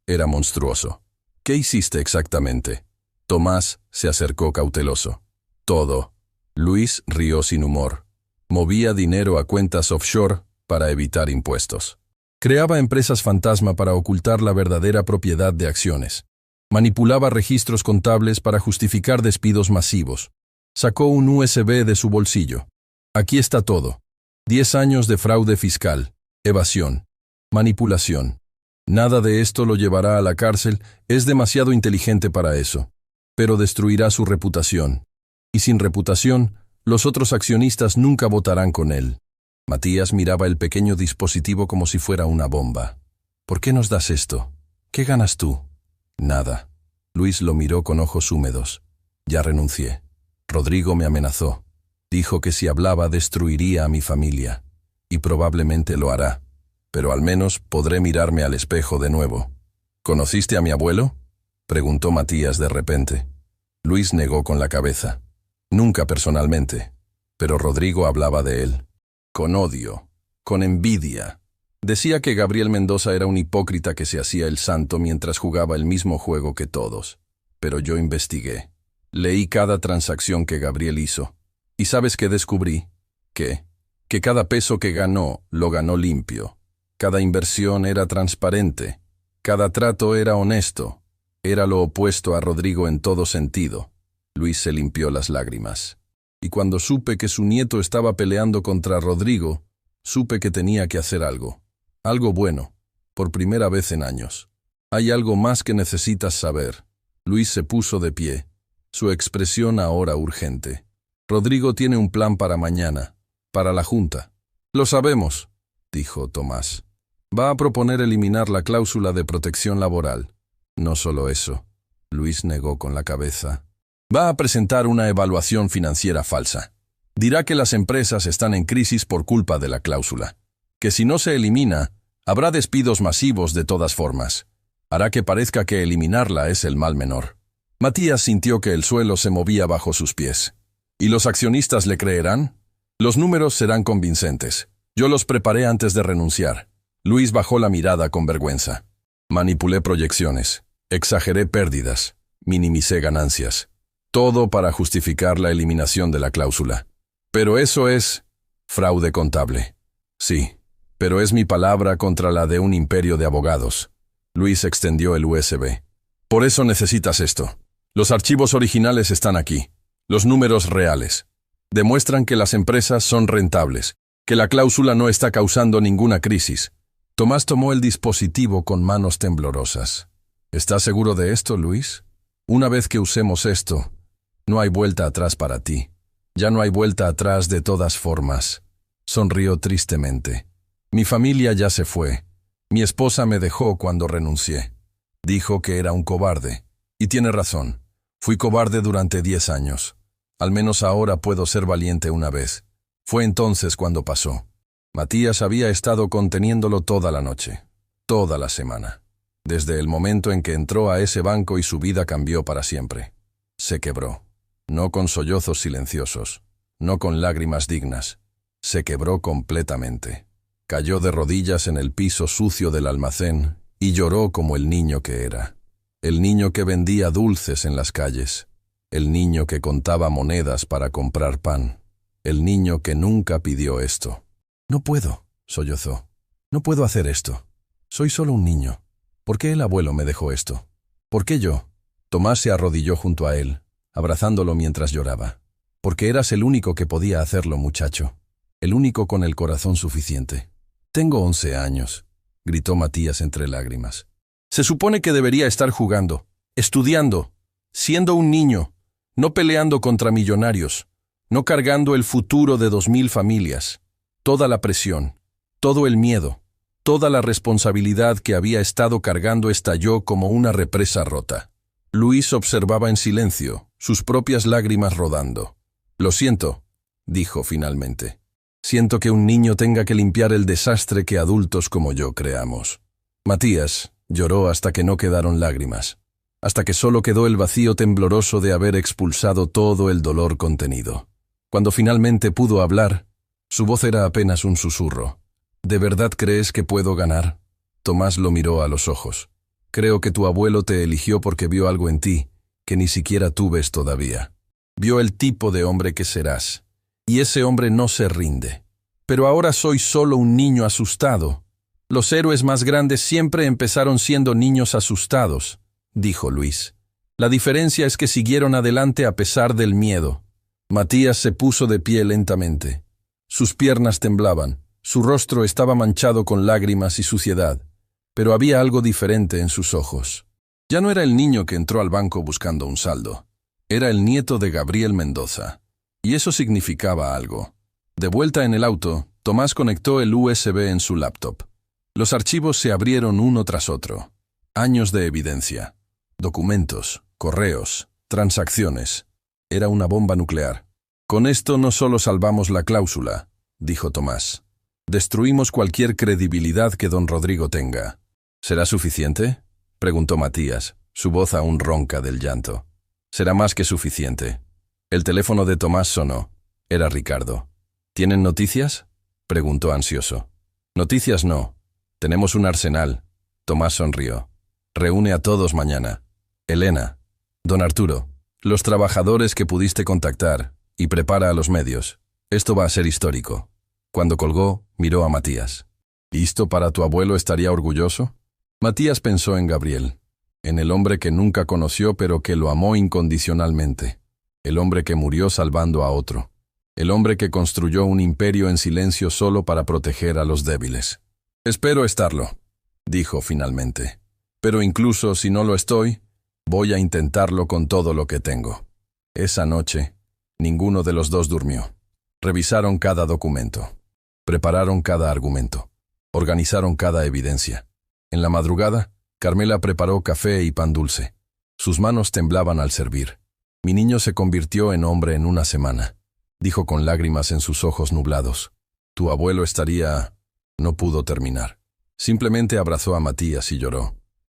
era monstruoso». «¿Qué hiciste exactamente?». Tomás se acercó cauteloso. «Todo». Luis rió sin humor. Movía dinero a cuentas offshore para evitar impuestos. Creaba empresas fantasma para ocultar la verdadera propiedad de acciones. Manipulaba registros contables para justificar despidos masivos. Sacó un USB de su bolsillo. «Aquí está todo. 10 años de fraude fiscal, evasión, manipulación. Nada de esto lo llevará a la cárcel, es demasiado inteligente para eso. Pero destruirá su reputación. Y sin reputación, los otros accionistas nunca votarán con él». Matías miraba el pequeño dispositivo como si fuera una bomba. «¿Por qué nos das esto? ¿Qué ganas tú?». «Nada». Luis lo miró con ojos húmedos. «Ya renuncié. Rodrigo me amenazó. Dijo que si hablaba destruiría a mi familia. Y probablemente lo hará. Pero al menos podré mirarme al espejo de nuevo». «¿Conociste a mi abuelo?», preguntó Matías de repente. Luis negó con la cabeza. «Nunca personalmente. Pero Rodrigo hablaba de él. Con odio, con envidia. Decía que Gabriel Mendoza era un hipócrita que se hacía el santo mientras jugaba el mismo juego que todos. Pero yo investigué. Leí cada transacción que Gabriel hizo. ¿Y sabes qué descubrí? ¿Qué? Que cada peso que ganó, lo ganó limpio. Cada inversión era transparente. Cada trato era honesto. Era lo opuesto a Rodrigo en todo sentido». Luis se limpió las lágrimas. «Y cuando supe que su nieto estaba peleando contra Rodrigo, supe que tenía que hacer algo. Algo bueno, por primera vez en años. Hay algo más que necesitas saber». Luis se puso de pie. su expresión ahora urgente. Rodrigo tiene un plan para mañana, para la Junta. Lo sabemos, dijo Tomás. Va a proponer eliminar la cláusula de protección laboral. No solo eso, Luis negó con la cabeza. Va a presentar una evaluación financiera falsa. Dirá que las empresas están en crisis por culpa de la cláusula, que si no se elimina, habrá despidos masivos de todas formas. Hará que parezca que eliminarla es el mal menor. Matías sintió que el suelo se movía bajo sus pies. ¿Y los accionistas le creerán? Los números serán convincentes. Yo los preparé antes de renunciar. Luis bajó la mirada con vergüenza. Manipulé proyecciones, exageré pérdidas, minimicé ganancias. Todo para justificar la eliminación de la cláusula. Pero eso es fraude contable. Sí, pero es mi palabra contra la de un imperio de abogados. Luis extendió el USB. Por eso necesitas esto. Los archivos originales están aquí. Los números reales. Demuestran que las empresas son rentables, que la cláusula no está causando ninguna crisis. Tomás tomó el dispositivo con manos temblorosas. ¿Estás seguro de esto, Luis? Una vez que usemos esto, no hay vuelta atrás para ti. Ya no hay vuelta atrás de todas formas. Sonrió tristemente. Mi familia ya se fue. Mi esposa me dejó cuando renuncié. Dijo que era un cobarde. Y tiene razón. Fui cobarde durante 10 años. Al menos ahora puedo ser valiente una vez. Fue entonces cuando pasó. Matías había estado conteniéndolo toda la noche, toda la semana. Desde el momento en que entró a ese banco y su vida cambió para siempre. Se quebró. No con sollozos silenciosos, no con lágrimas dignas. Se quebró completamente. Cayó de rodillas en el piso sucio del almacén y lloró como el niño que era. El niño que vendía dulces en las calles. El niño que contaba monedas para comprar pan. El niño que nunca pidió esto. No puedo, sollozó. No puedo hacer esto. Soy solo un niño. ¿Por qué el abuelo me dejó esto? ¿Por qué yo? Tomás se arrodilló junto a él, abrazándolo mientras lloraba. Porque eras el único que podía hacerlo, muchacho. El único con el corazón suficiente. Tengo 11 años, gritó Matías entre lágrimas. Se supone que debería estar jugando, estudiando, siendo un niño, no peleando contra millonarios, no cargando el futuro de 2000 familias. Toda la presión, todo el miedo, toda la responsabilidad que había estado cargando estalló como una represa rota. Luis observaba en silencio, sus propias lágrimas rodando. Lo siento, dijo finalmente. Siento que un niño tenga que limpiar el desastre que adultos como yo creamos. Matías lloró hasta que no quedaron lágrimas, hasta que solo quedó el vacío tembloroso de haber expulsado todo el dolor contenido. Cuando finalmente pudo hablar, su voz era apenas un susurro. ¿De verdad crees que puedo ganar? Tomás lo miró a los ojos. Creo que tu abuelo te eligió porque vio algo en ti que ni siquiera tú ves todavía. Vio el tipo de hombre que serás, y ese hombre no se rinde. Pero ahora soy solo un niño asustado. Los héroes más grandes siempre empezaron siendo niños asustados, dijo Luis. La diferencia es que siguieron adelante a pesar del miedo. Matías se puso de pie lentamente. Sus piernas temblaban, su rostro estaba manchado con lágrimas y suciedad, pero había algo diferente en sus ojos. Ya no era el niño que entró al banco buscando un saldo. Era el nieto de Gabriel Mendoza. Y eso significaba algo. De vuelta en el auto, Tomás conectó el USB en su laptop. Los archivos se abrieron uno tras otro. Años de evidencia. Documentos, correos, transacciones. Era una bomba nuclear. Con esto no solo salvamos la cláusula, dijo Tomás. Destruimos cualquier credibilidad que don Rodrigo tenga. ¿Será suficiente? Preguntó Matías, su voz aún ronca del llanto. Será más que suficiente. El teléfono de Tomás sonó. Era Ricardo. ¿Tienen noticias? Preguntó ansioso. Noticias no. Tenemos un arsenal. Tomás sonrió. Reúne a todos mañana. Elena, don Arturo, los trabajadores que pudiste contactar, y prepara a los medios. Esto va a ser histórico. Cuando colgó, miró a Matías. ¿Listo para tu abuelo estaría orgulloso? Matías pensó en Gabriel, en el hombre que nunca conoció pero que lo amó incondicionalmente, el hombre que murió salvando a otro, el hombre que construyó un imperio en silencio solo para proteger a los débiles. Espero estarlo, dijo finalmente. Pero incluso si no lo estoy, voy a intentarlo con todo lo que tengo. Esa noche, ninguno de los dos durmió. Revisaron cada documento. Prepararon cada argumento. Organizaron cada evidencia. En la madrugada, Carmela preparó café y pan dulce. Sus manos temblaban al servir. Mi niño se convirtió en hombre en una semana, dijo con lágrimas en sus ojos nublados. Tu abuelo estaría... No pudo terminar. Simplemente abrazó a Matías y lloró.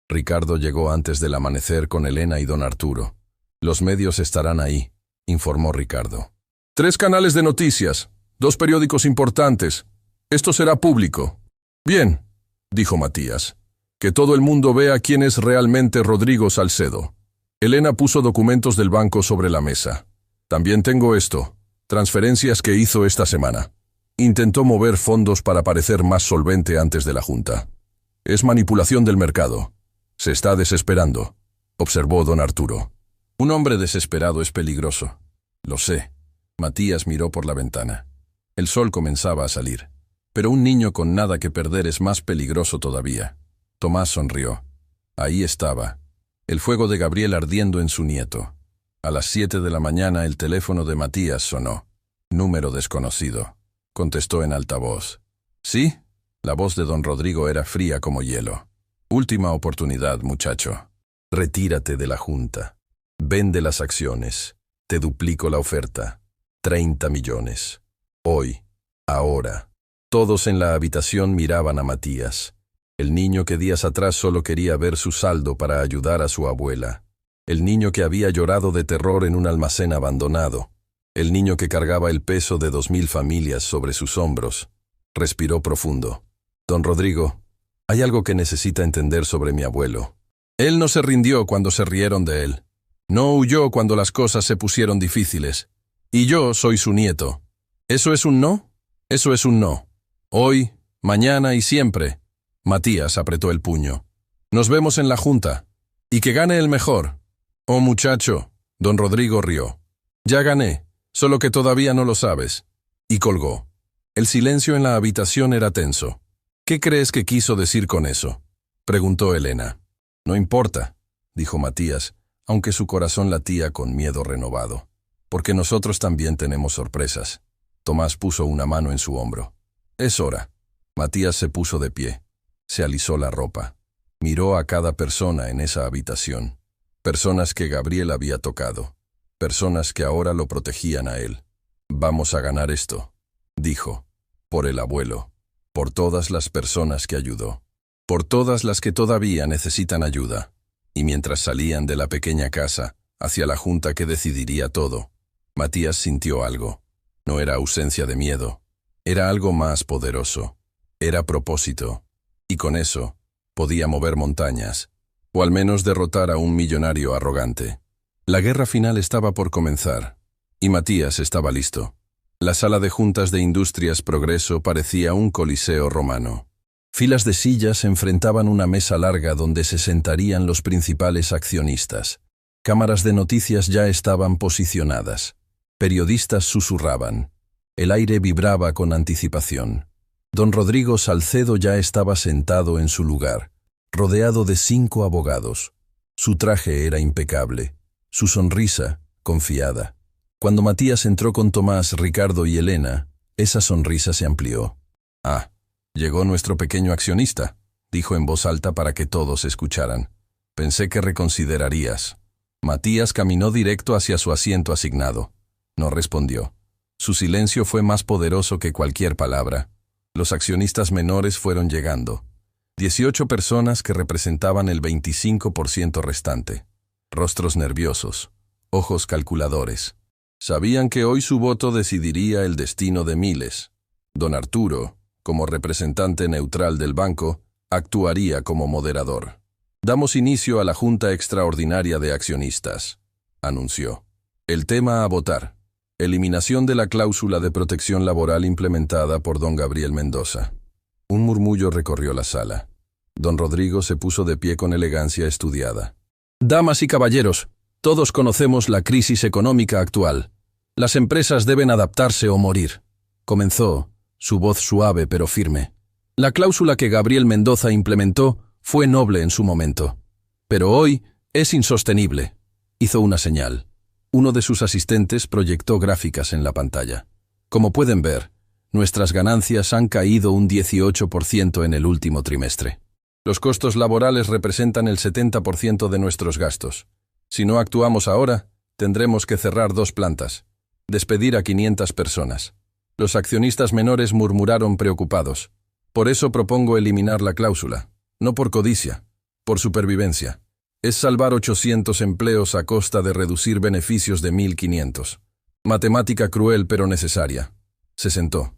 Ricardo llegó antes del amanecer con Elena y don Arturo. Los medios estarán ahí, informó Ricardo. 3 canales de noticias, 2 periódicos importantes. Esto será público. Bien, dijo Matías. Que todo el mundo vea quién es realmente Rodrigo Salcedo. Elena puso documentos del banco sobre la mesa. También tengo esto, transferencias que hizo esta semana. Intentó mover fondos para parecer más solvente antes de la junta. Es manipulación del mercado. Se está desesperando, observó don Arturo. Un hombre desesperado es peligroso. Lo sé. Matías miró por la ventana. El sol comenzaba a salir. Pero un niño con nada que perder es más peligroso todavía. Tomás sonrió. Ahí estaba, el fuego de Gabriel ardiendo en su nieto. A las 7 de la mañana el teléfono de Matías sonó. Número desconocido. Contestó en alta voz. ¿Sí? La voz de don Rodrigo era fría como hielo. Última oportunidad, muchacho. Retírate de la junta. Vende las acciones. Te duplico la oferta. 30 millones. Hoy. Ahora. Todos en la habitación miraban a Matías. El niño que días atrás solo quería ver su saldo para ayudar a su abuela. El niño que había llorado de terror en un almacén abandonado. El niño que cargaba el peso de 2000 familias sobre sus hombros. Respiró profundo. Don Rodrigo, hay algo que necesita entender sobre mi abuelo. Él no se rindió cuando se rieron de él. No huyó cuando las cosas se pusieron difíciles. Y yo soy su nieto. ¿Eso es un no? Eso es un no. Hoy, mañana y siempre. Matías apretó el puño. Nos vemos en la junta. Y que gane el mejor. Oh, muchacho. Don Rodrigo rió. Ya gané, solo que todavía no lo sabes. Y colgó. El silencio en la habitación era tenso. ¿Qué crees que quiso decir con eso? Preguntó Elena. No importa, dijo Matías, aunque su corazón latía con miedo renovado. Porque nosotros también tenemos sorpresas. Tomás puso una mano en su hombro. Es hora. Matías se puso de pie. Se alisó la ropa. Miró a cada persona en esa habitación. Personas que Gabriel había tocado. Personas que ahora lo protegían a él. Vamos a ganar esto, dijo. Por el abuelo. Por todas las personas que ayudó. Por todas las que todavía necesitan ayuda. Y mientras salían de la pequeña casa, hacia la junta que decidiría todo, Matías sintió algo. No era ausencia de miedo. Era algo más poderoso. Era propósito. Y con eso, podía mover montañas. O al menos derrotar a un millonario arrogante. La guerra final estaba por comenzar. Y Matías estaba listo. La sala de juntas de Industrias Progreso parecía un coliseo romano. Filas de sillas enfrentaban una mesa larga donde se sentarían los principales accionistas. Cámaras de noticias ya estaban posicionadas. Periodistas susurraban. El aire vibraba con anticipación. Don Rodrigo Salcedo ya estaba sentado en su lugar, rodeado de 5 abogados. Su traje era impecable, su sonrisa, confiada. Cuando Matías entró con Tomás, Ricardo y Elena, esa sonrisa se amplió. «Ah, llegó nuestro pequeño accionista», dijo en voz alta para que todos escucharan. «Pensé que reconsiderarías». Matías caminó directo hacia su asiento asignado. No respondió. Su silencio fue más poderoso que cualquier palabra. Los accionistas menores fueron llegando. 18 personas que representaban el 25% restante. Rostros nerviosos, ojos calculadores. Sabían que hoy su voto decidiría el destino de miles. Don Arturo, como representante neutral del banco, actuaría como moderador. «Damos inicio a la Junta Extraordinaria de Accionistas», anunció. «El tema a votar. Eliminación de la cláusula de protección laboral implementada por don Gabriel Mendoza». Un murmullo recorrió la sala. Don Rodrigo se puso de pie con elegancia estudiada. «Damas y caballeros, todos conocemos la crisis económica actual. Las empresas deben adaptarse o morir», comenzó, su voz suave pero firme. «La cláusula que Gabriel Mendoza implementó fue noble en su momento. Pero hoy es insostenible». Hizo una señal. Uno de sus asistentes proyectó gráficas en la pantalla. Como pueden ver, nuestras ganancias han caído un 18% en el último trimestre. Los costos laborales representan el 70% de nuestros gastos. Si no actuamos ahora, tendremos que cerrar 2 plantas, despedir a 500 personas. Los accionistas menores murmuraron preocupados. Por eso propongo eliminar la cláusula, no por codicia, por supervivencia. Es salvar 800 empleos a costa de reducir beneficios de 1.500. Matemática cruel pero necesaria. Se sentó.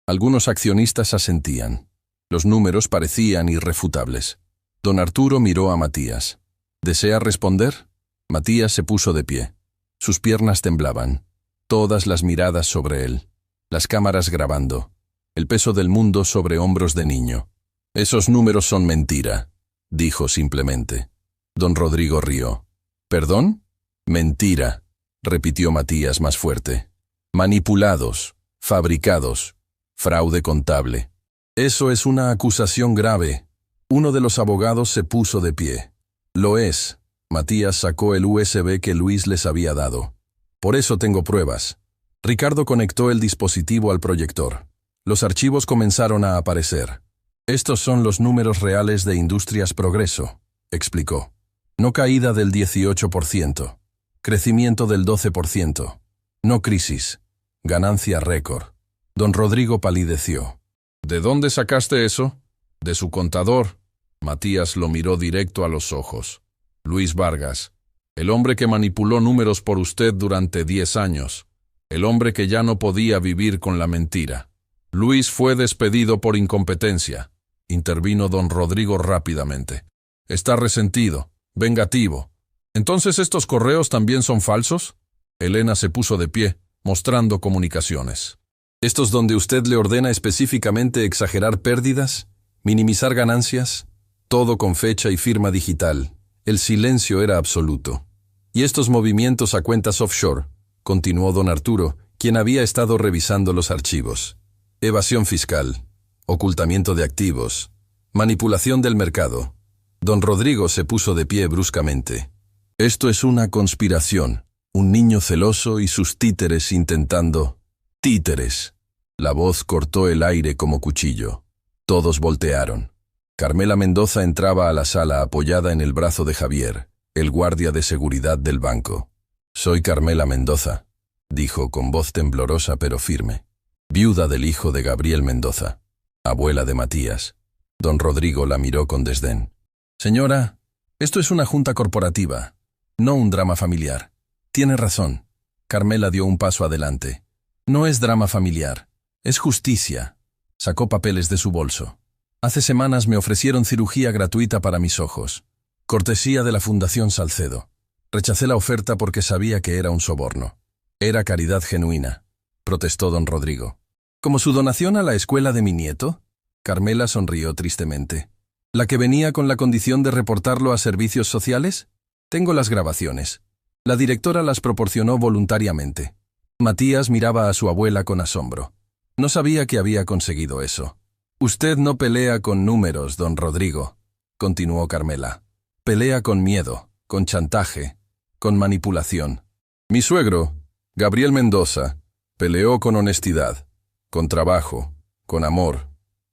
Algunos accionistas asentían. Los números parecían irrefutables. Don Arturo miró a Matías. ¿Desea responder? Matías se puso de pie. Sus piernas temblaban. Todas las miradas sobre él. Las cámaras grabando. El peso del mundo sobre hombros de niño. Esos números son mentira, dijo simplemente. Don Rodrigo rió. ¿Perdón? Mentira, repitió Matías más fuerte. Manipulados, fabricados, fraude contable. Eso es una acusación grave. Uno de los abogados se puso de pie. Lo es. Matías sacó el USB que Luis les había dado. Por eso tengo pruebas. Ricardo conectó el dispositivo al proyector. Los archivos comenzaron a aparecer. Estos son los números reales de Industrias Progreso, explicó. No caída del 18%. Crecimiento del 12%. No crisis. Ganancia récord. Don Rodrigo palideció. ¿De dónde sacaste eso? De su contador. Matías lo miró directo a los ojos. Luis Vargas. El hombre que manipuló números por usted durante 10 años. El hombre que ya no podía vivir con la mentira. Luis fue despedido por incompetencia. Intervino don Rodrigo rápidamente. Está resentido, vengativo. ¿Entonces estos correos también son falsos? Elena se puso de pie, mostrando comunicaciones. ¿Estos donde usted le ordena específicamente exagerar pérdidas, minimizar ganancias? Todo con fecha y firma digital. El silencio era absoluto. Y estos movimientos a cuentas offshore, continuó don Arturo, quien había estado revisando los archivos. Evasión fiscal, ocultamiento de activos, manipulación del mercado. Don Rodrigo se puso de pie bruscamente. Esto es una conspiración, un niño celoso y sus títeres intentando... ¡Títeres! La voz cortó el aire como cuchillo. Todos voltearon. Carmela Mendoza entraba a la sala apoyada en el brazo de Javier, el guardia de seguridad del banco. Soy Carmela Mendoza, dijo con voz temblorosa pero firme. Viuda del hijo de Gabriel Mendoza, abuela de Matías. Don Rodrigo la miró con desdén. Señora, esto es una junta corporativa, no un drama familiar. Tiene razón. Carmela dio un paso adelante. No es drama familiar, es justicia. Sacó papeles de su bolso. Hace semanas me ofrecieron cirugía gratuita para mis ojos. Cortesía de la Fundación Salcedo. Rechacé la oferta porque sabía que era un soborno. Era caridad genuina, protestó don Rodrigo. ¿Como su donación a la escuela de mi nieto? Carmela sonrió tristemente. ¿La que venía con la condición de reportarlo a servicios sociales? Tengo las grabaciones. La directora las proporcionó voluntariamente. Matías miraba a su abuela con asombro. No sabía que había conseguido eso. Usted no pelea con números, don Rodrigo, continuó Carmela. Pelea con miedo, con chantaje, con manipulación. Mi suegro, Gabriel Mendoza, peleó con honestidad, con trabajo, con amor,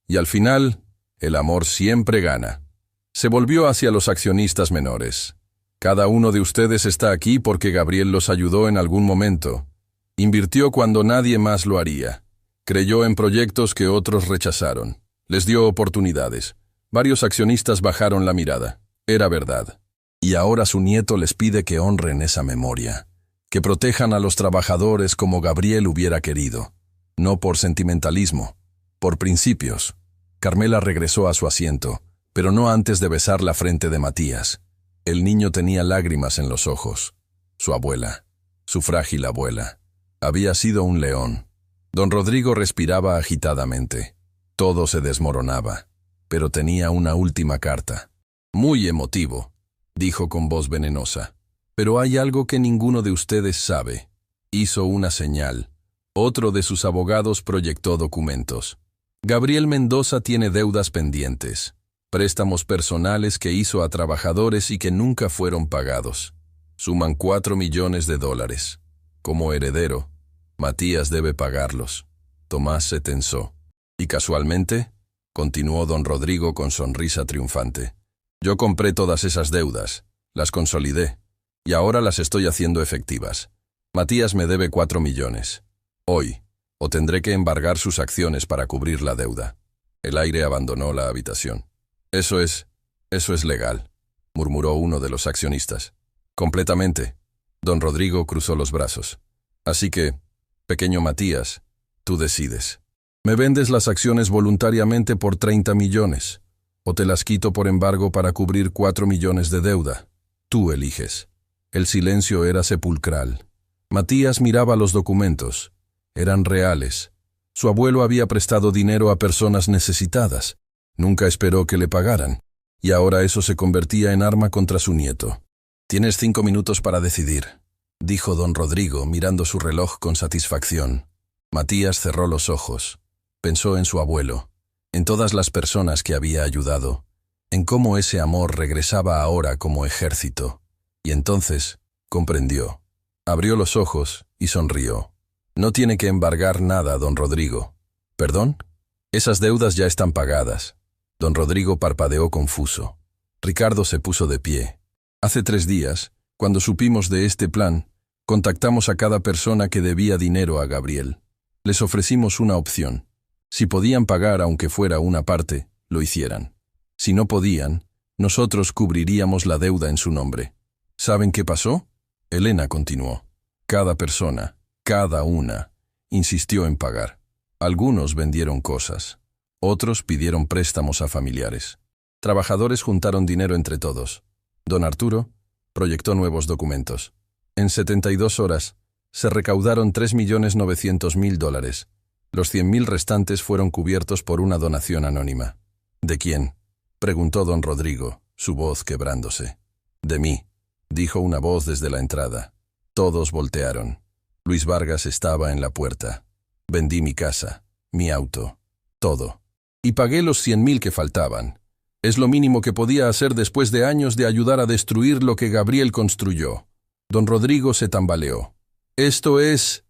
y al final, el amor siempre gana. Se volvió hacia los accionistas menores. Cada uno de ustedes está aquí porque Gabriel los ayudó en algún momento. Invirtió cuando nadie más lo haría. Creyó en proyectos que otros rechazaron. Les dio oportunidades. Varios accionistas bajaron la mirada. Era verdad. Y ahora su nieto les pide que honren esa memoria. Que protejan a los trabajadores como Gabriel hubiera querido. No por sentimentalismo, por principios. Carmela regresó a su asiento, pero no antes de besar la frente de Matías. El niño tenía lágrimas en los ojos. Su abuela, su frágil abuela, había sido un león. Don Rodrigo respiraba agitadamente. Todo se desmoronaba, pero tenía una última carta. Muy emotivo, dijo con voz venenosa. Pero hay algo que ninguno de ustedes sabe. Hizo una señal. Otro de sus abogados proyectó documentos. Gabriel Mendoza tiene deudas pendientes, préstamos personales que hizo a trabajadores y que nunca fueron pagados. Suman 4 millones de dólares. Como heredero, Matías debe pagarlos. Tomás se tensó. Y casualmente, continuó don Rodrigo con sonrisa triunfante. Yo compré todas esas deudas, las consolidé, y ahora las estoy haciendo efectivas. Matías me debe 4 millones. Hoy, o tendré que embargar sus acciones para cubrir la deuda. El aire abandonó la habitación. Eso es legal, murmuró uno de los accionistas. Completamente. Don Rodrigo cruzó los brazos. Así que, pequeño Matías, tú decides. Me vendes las acciones voluntariamente por 30 millones, o te las quito por embargo para cubrir 4 millones de deuda. Tú eliges. El silencio era sepulcral. Matías miraba los documentos. Eran reales. Su abuelo había prestado dinero a personas necesitadas. Nunca esperó que le pagaran, y ahora eso se convertía en arma contra su nieto. Tienes 5 minutos para decidir, dijo don Rodrigo, mirando su reloj con satisfacción. Matías cerró los ojos. Pensó en su abuelo, en todas las personas que había ayudado, en cómo ese amor regresaba ahora como ejército. Y entonces comprendió. Abrió los ojos y sonrió. No tiene que embargar nada, don Rodrigo. ¿Perdón? Esas deudas ya están pagadas. Don Rodrigo parpadeó confuso. Ricardo se puso de pie. Hace 3 días, cuando supimos de este plan, contactamos a cada persona que debía dinero a Gabriel. Les ofrecimos una opción. Si podían pagar aunque fuera una parte, lo hicieran. Si no podían, nosotros cubriríamos la deuda en su nombre. ¿Saben qué pasó? Elena continuó. Cada persona, cada una, insistió en pagar. Algunos vendieron cosas. Otros pidieron préstamos a familiares. Trabajadores juntaron dinero entre todos. Don Arturo proyectó nuevos documentos. En 72 horas se recaudaron 3.900.000 dólares. Los 100.000 restantes fueron cubiertos por una donación anónima. ¿De quién?, preguntó don Rodrigo, su voz quebrándose. De mí, dijo una voz desde la entrada. Todos voltearon. Luis Vargas estaba en la puerta. Vendí mi casa, mi auto, todo. Y pagué los 100.000 que faltaban. Es lo mínimo que podía hacer después de años de ayudar a destruir lo que Gabriel construyó. Don Rodrigo se tambaleó. ¿Esto es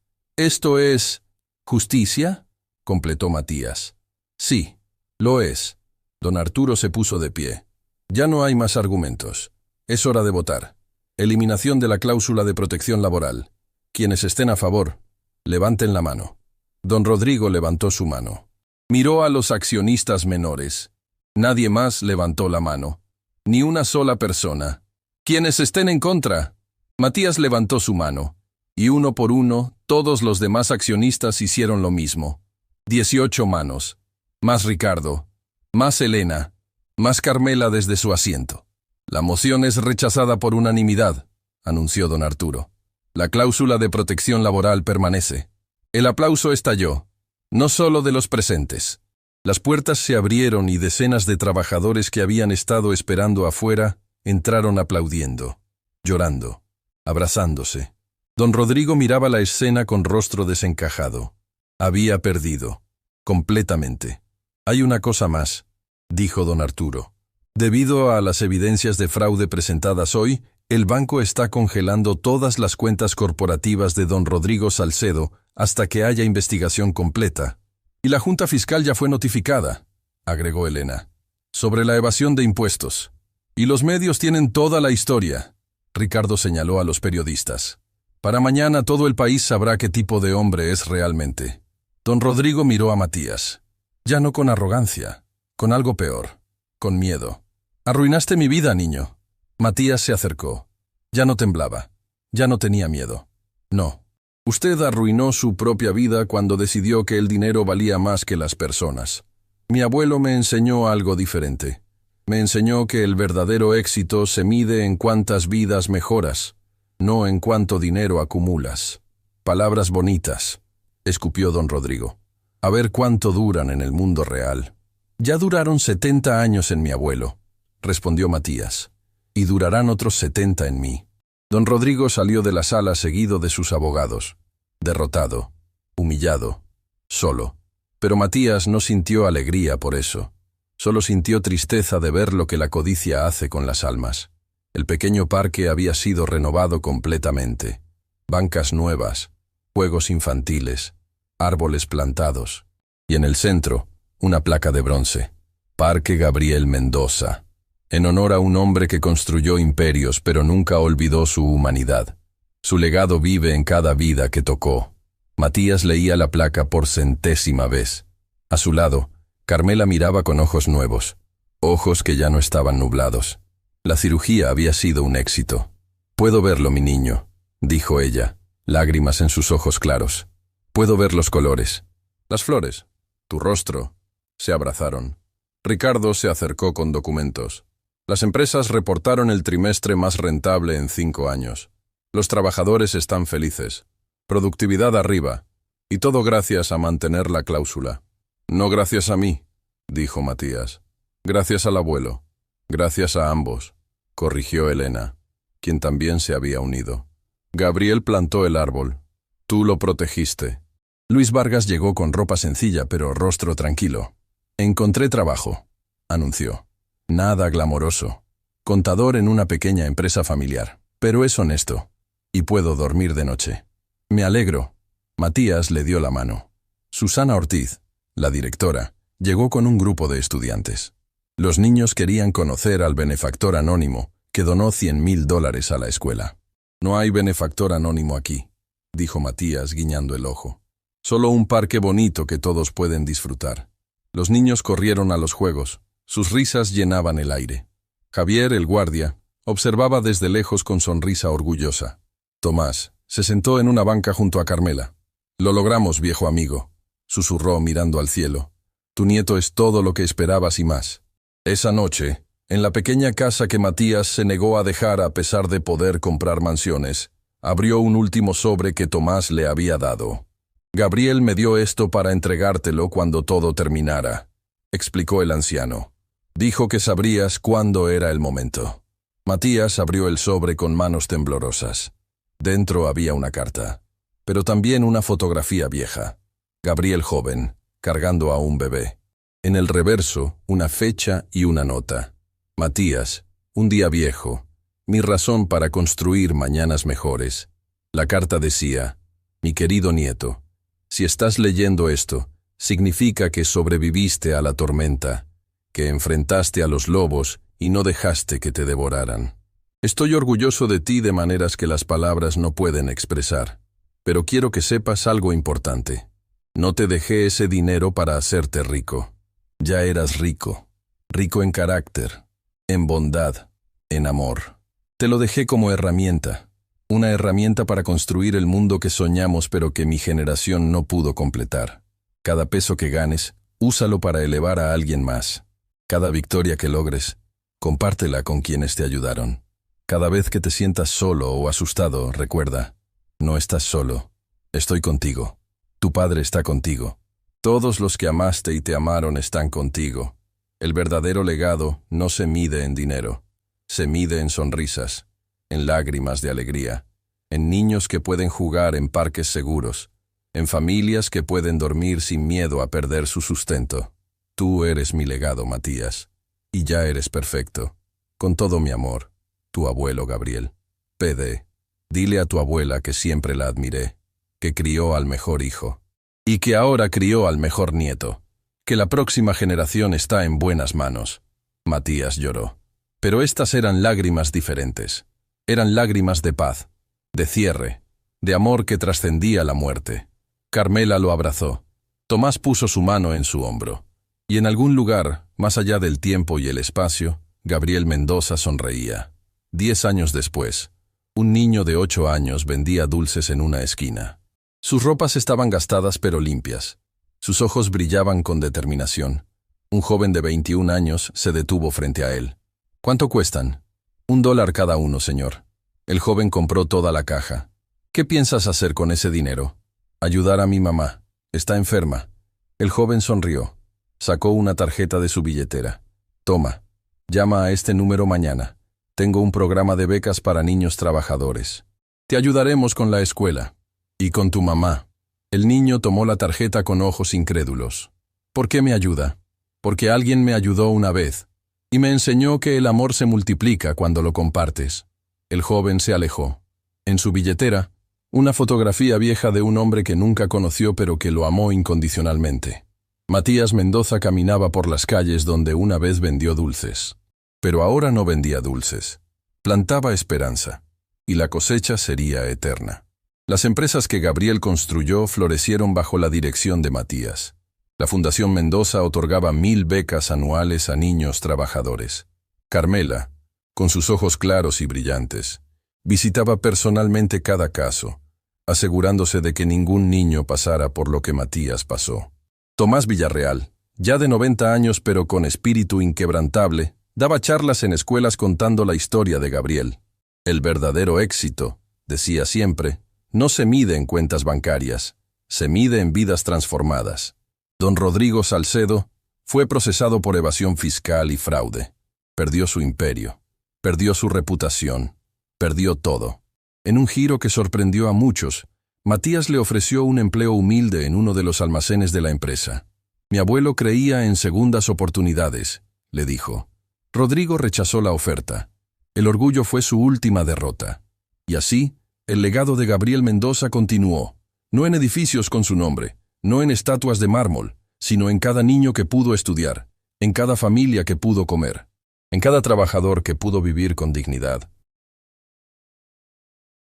justicia?, completó Matías. Sí, lo es. Don Arturo se puso de pie. Ya no hay más argumentos. Es hora de votar. Eliminación de la cláusula de protección laboral. Quienes estén a favor, levanten la mano. Don Rodrigo levantó su mano. Miró a los accionistas menores. Nadie más levantó la mano. Ni una sola persona. Quienes estén en contra. Matías levantó su mano. Y uno por uno, todos los demás accionistas hicieron lo mismo. 18 manos. Más Ricardo. Más Elena. Más Carmela desde su asiento. La moción es rechazada por unanimidad, anunció don Arturo. La cláusula de protección laboral permanece. El aplauso estalló, no solo de los presentes. Las puertas se abrieron y decenas de trabajadores que habían estado esperando afuera entraron aplaudiendo, llorando, abrazándose. Don Rodrigo miraba la escena con rostro desencajado. Había perdido, completamente. Hay una cosa más, dijo don Arturo. Debido a las evidencias de fraude presentadas hoy, el banco está congelando todas las cuentas corporativas de don Rodrigo Salcedo hasta que haya investigación completa. Y la Junta Fiscal ya fue notificada, agregó Elena, sobre la evasión de impuestos. Y los medios tienen toda la historia. Ricardo señaló a los periodistas. Para mañana todo el país sabrá qué tipo de hombre es realmente. Don Rodrigo miró a Matías. Ya no con arrogancia, con algo peor, con miedo. Arruinaste mi vida, niño. Matías se acercó. Ya no temblaba. Ya no tenía miedo. No. Usted arruinó su propia vida cuando decidió que el dinero valía más que las personas. Mi abuelo me enseñó algo diferente. Me enseñó que el verdadero éxito se mide en cuántas vidas mejoras, no en cuánto dinero acumulas. Palabras bonitas, escupió don Rodrigo. A ver cuánto duran en el mundo real. Ya duraron 70 años en mi abuelo, respondió Matías, y durarán otros 70 en mí. Don Rodrigo salió de la sala seguido de sus abogados, derrotado, humillado, solo. Pero Matías no sintió alegría por eso. Solo sintió tristeza de ver lo que la codicia hace con las almas. El pequeño parque había sido renovado completamente. Bancas nuevas, juegos infantiles, árboles plantados, y en el centro, una placa de bronce. Parque Gabriel Mendoza, en honor a un hombre que construyó imperios pero nunca olvidó su humanidad. Su legado vive en cada vida que tocó. Matías leía la placa por 100ª vez. A su lado, Carmela miraba con ojos nuevos, ojos que ya no estaban nublados. La cirugía había sido un éxito. «Puedo verlo, mi niño», dijo ella, lágrimas en sus ojos claros. «Puedo ver los colores, las flores, tu rostro». Se abrazaron. Ricardo se acercó con documentos. Las empresas reportaron el trimestre más rentable en 5 años. Los trabajadores están felices. Productividad arriba. Y todo gracias a mantener la cláusula. «No gracias a mí», dijo Matías. «Gracias al abuelo. Gracias a ambos», corrigió Elena, quien también se había unido. «Gabriel plantó el árbol. Tú lo protegiste». Luis Vargas llegó con ropa sencilla pero rostro tranquilo. «Encontré trabajo», anunció. «Nada glamoroso. Contador en una pequeña empresa familiar. Pero es honesto. Y puedo dormir de noche». «Me alegro». Matías le dio la mano. Susana Ortiz, la directora, llegó con un grupo de estudiantes. Los niños querían conocer al benefactor anónimo que donó $100.000 a la escuela. «No hay benefactor anónimo aquí», dijo Matías guiñando el ojo. «Solo un parque bonito que todos pueden disfrutar». Los niños corrieron a los juegos. Sus risas llenaban el aire. Javier, el guardia, observaba desde lejos con sonrisa orgullosa. Tomás se sentó en una banca junto a Carmela. «Lo logramos, viejo amigo», susurró mirando al cielo. «Tu nieto es todo lo que esperabas y más». Esa noche, en la pequeña casa que Matías se negó a dejar a pesar de poder comprar mansiones, abrió un último sobre que Tomás le había dado. «Gabriel me dio esto para entregártelo cuando todo terminara», explicó el anciano. «Dijo que sabrías cuándo era el momento». Matías abrió el sobre con manos temblorosas. Dentro había una carta, pero también una fotografía vieja. Gabriel joven, cargando a un bebé. En el reverso, una fecha y una nota. «Matías, un día viejo, mi razón para construir mañanas mejores». La carta decía: «Mi querido nieto, si estás leyendo esto, significa que sobreviviste a la tormenta, que enfrentaste a los lobos y no dejaste que te devoraran. Estoy orgulloso de ti de maneras que las palabras no pueden expresar, pero quiero que sepas algo importante. No te dejé ese dinero para hacerte rico. Ya eras rico, rico en carácter, en bondad, en amor. Te lo dejé como herramienta, una herramienta para construir el mundo que soñamos pero que mi generación no pudo completar. Cada peso que ganes, úsalo para elevar a alguien más. Cada victoria que logres, compártela con quienes te ayudaron. Cada vez que te sientas solo o asustado, recuerda, no estás solo, estoy contigo. Tu padre está contigo. Todos los que amaste y te amaron están contigo. El verdadero legado no se mide en dinero, se mide en sonrisas, en lágrimas de alegría, en niños que pueden jugar en parques seguros, en familias que pueden dormir sin miedo a perder su sustento. Tú eres mi legado, Matías, y ya eres perfecto. Con todo mi amor, tu abuelo Gabriel. PD. Dile a tu abuela que siempre la admiré, que crió al mejor hijo. Y que ahora crió al mejor nieto, que la próxima generación está en buenas manos». Matías lloró. Pero estas eran lágrimas diferentes. Eran lágrimas de paz, de cierre, de amor que trascendía la muerte. Carmela lo abrazó. Tomás puso su mano en su hombro. Y en algún lugar, más allá del tiempo y el espacio, Gabriel Mendoza sonreía. 10 años después, un niño de 8 años vendía dulces en una esquina. Sus ropas estaban gastadas pero limpias. Sus ojos brillaban con determinación. Un joven de 21 años se detuvo frente a él. «¿Cuánto cuestan?» $1 cada uno, señor». El joven compró toda la caja. «¿Qué piensas hacer con ese dinero?» «Ayudar a mi mamá. Está enferma». El joven sonrió. Sacó una tarjeta de su billetera. «Toma. Llama a este número mañana. Tengo un programa de becas para niños trabajadores. Te ayudaremos con la escuela. Y con tu mamá». El niño tomó la tarjeta con ojos incrédulos. «¿Por qué me ayuda?» «Porque alguien me ayudó una vez. Y me enseñó que el amor se multiplica cuando lo compartes. El joven se alejó. En su billetera, una fotografía vieja de un hombre que nunca conoció pero que lo amó incondicionalmente. Matías Mendoza caminaba por las calles donde una vez vendió dulces. Pero ahora no vendía dulces. Plantaba esperanza. Y la cosecha sería eterna. Las empresas que Gabriel construyó florecieron bajo la dirección de Matías. La Fundación Mendoza otorgaba 1000 becas anuales a niños trabajadores. Carmela, con sus ojos claros y brillantes, visitaba personalmente cada caso, asegurándose de que ningún niño pasara por lo que Matías pasó. Tomás Villarreal, ya de 90 años pero con espíritu inquebrantable, daba charlas en escuelas contando la historia de Gabriel. El verdadero éxito, decía siempre, no se mide en cuentas bancarias, se mide en vidas transformadas. Don Rodrigo Salcedo fue procesado por evasión fiscal y fraude. Perdió su imperio, perdió su reputación, perdió todo. En un giro que sorprendió a muchos, Matías le ofreció un empleo humilde en uno de los almacenes de la empresa. Mi abuelo creía en segundas oportunidades, le dijo. Rodrigo rechazó la oferta. El orgullo fue su última derrota. Y así, el legado de Gabriel Mendoza continuó, no en edificios con su nombre, no en estatuas de mármol, sino en cada niño que pudo estudiar, en cada familia que pudo comer, en cada trabajador que pudo vivir con dignidad.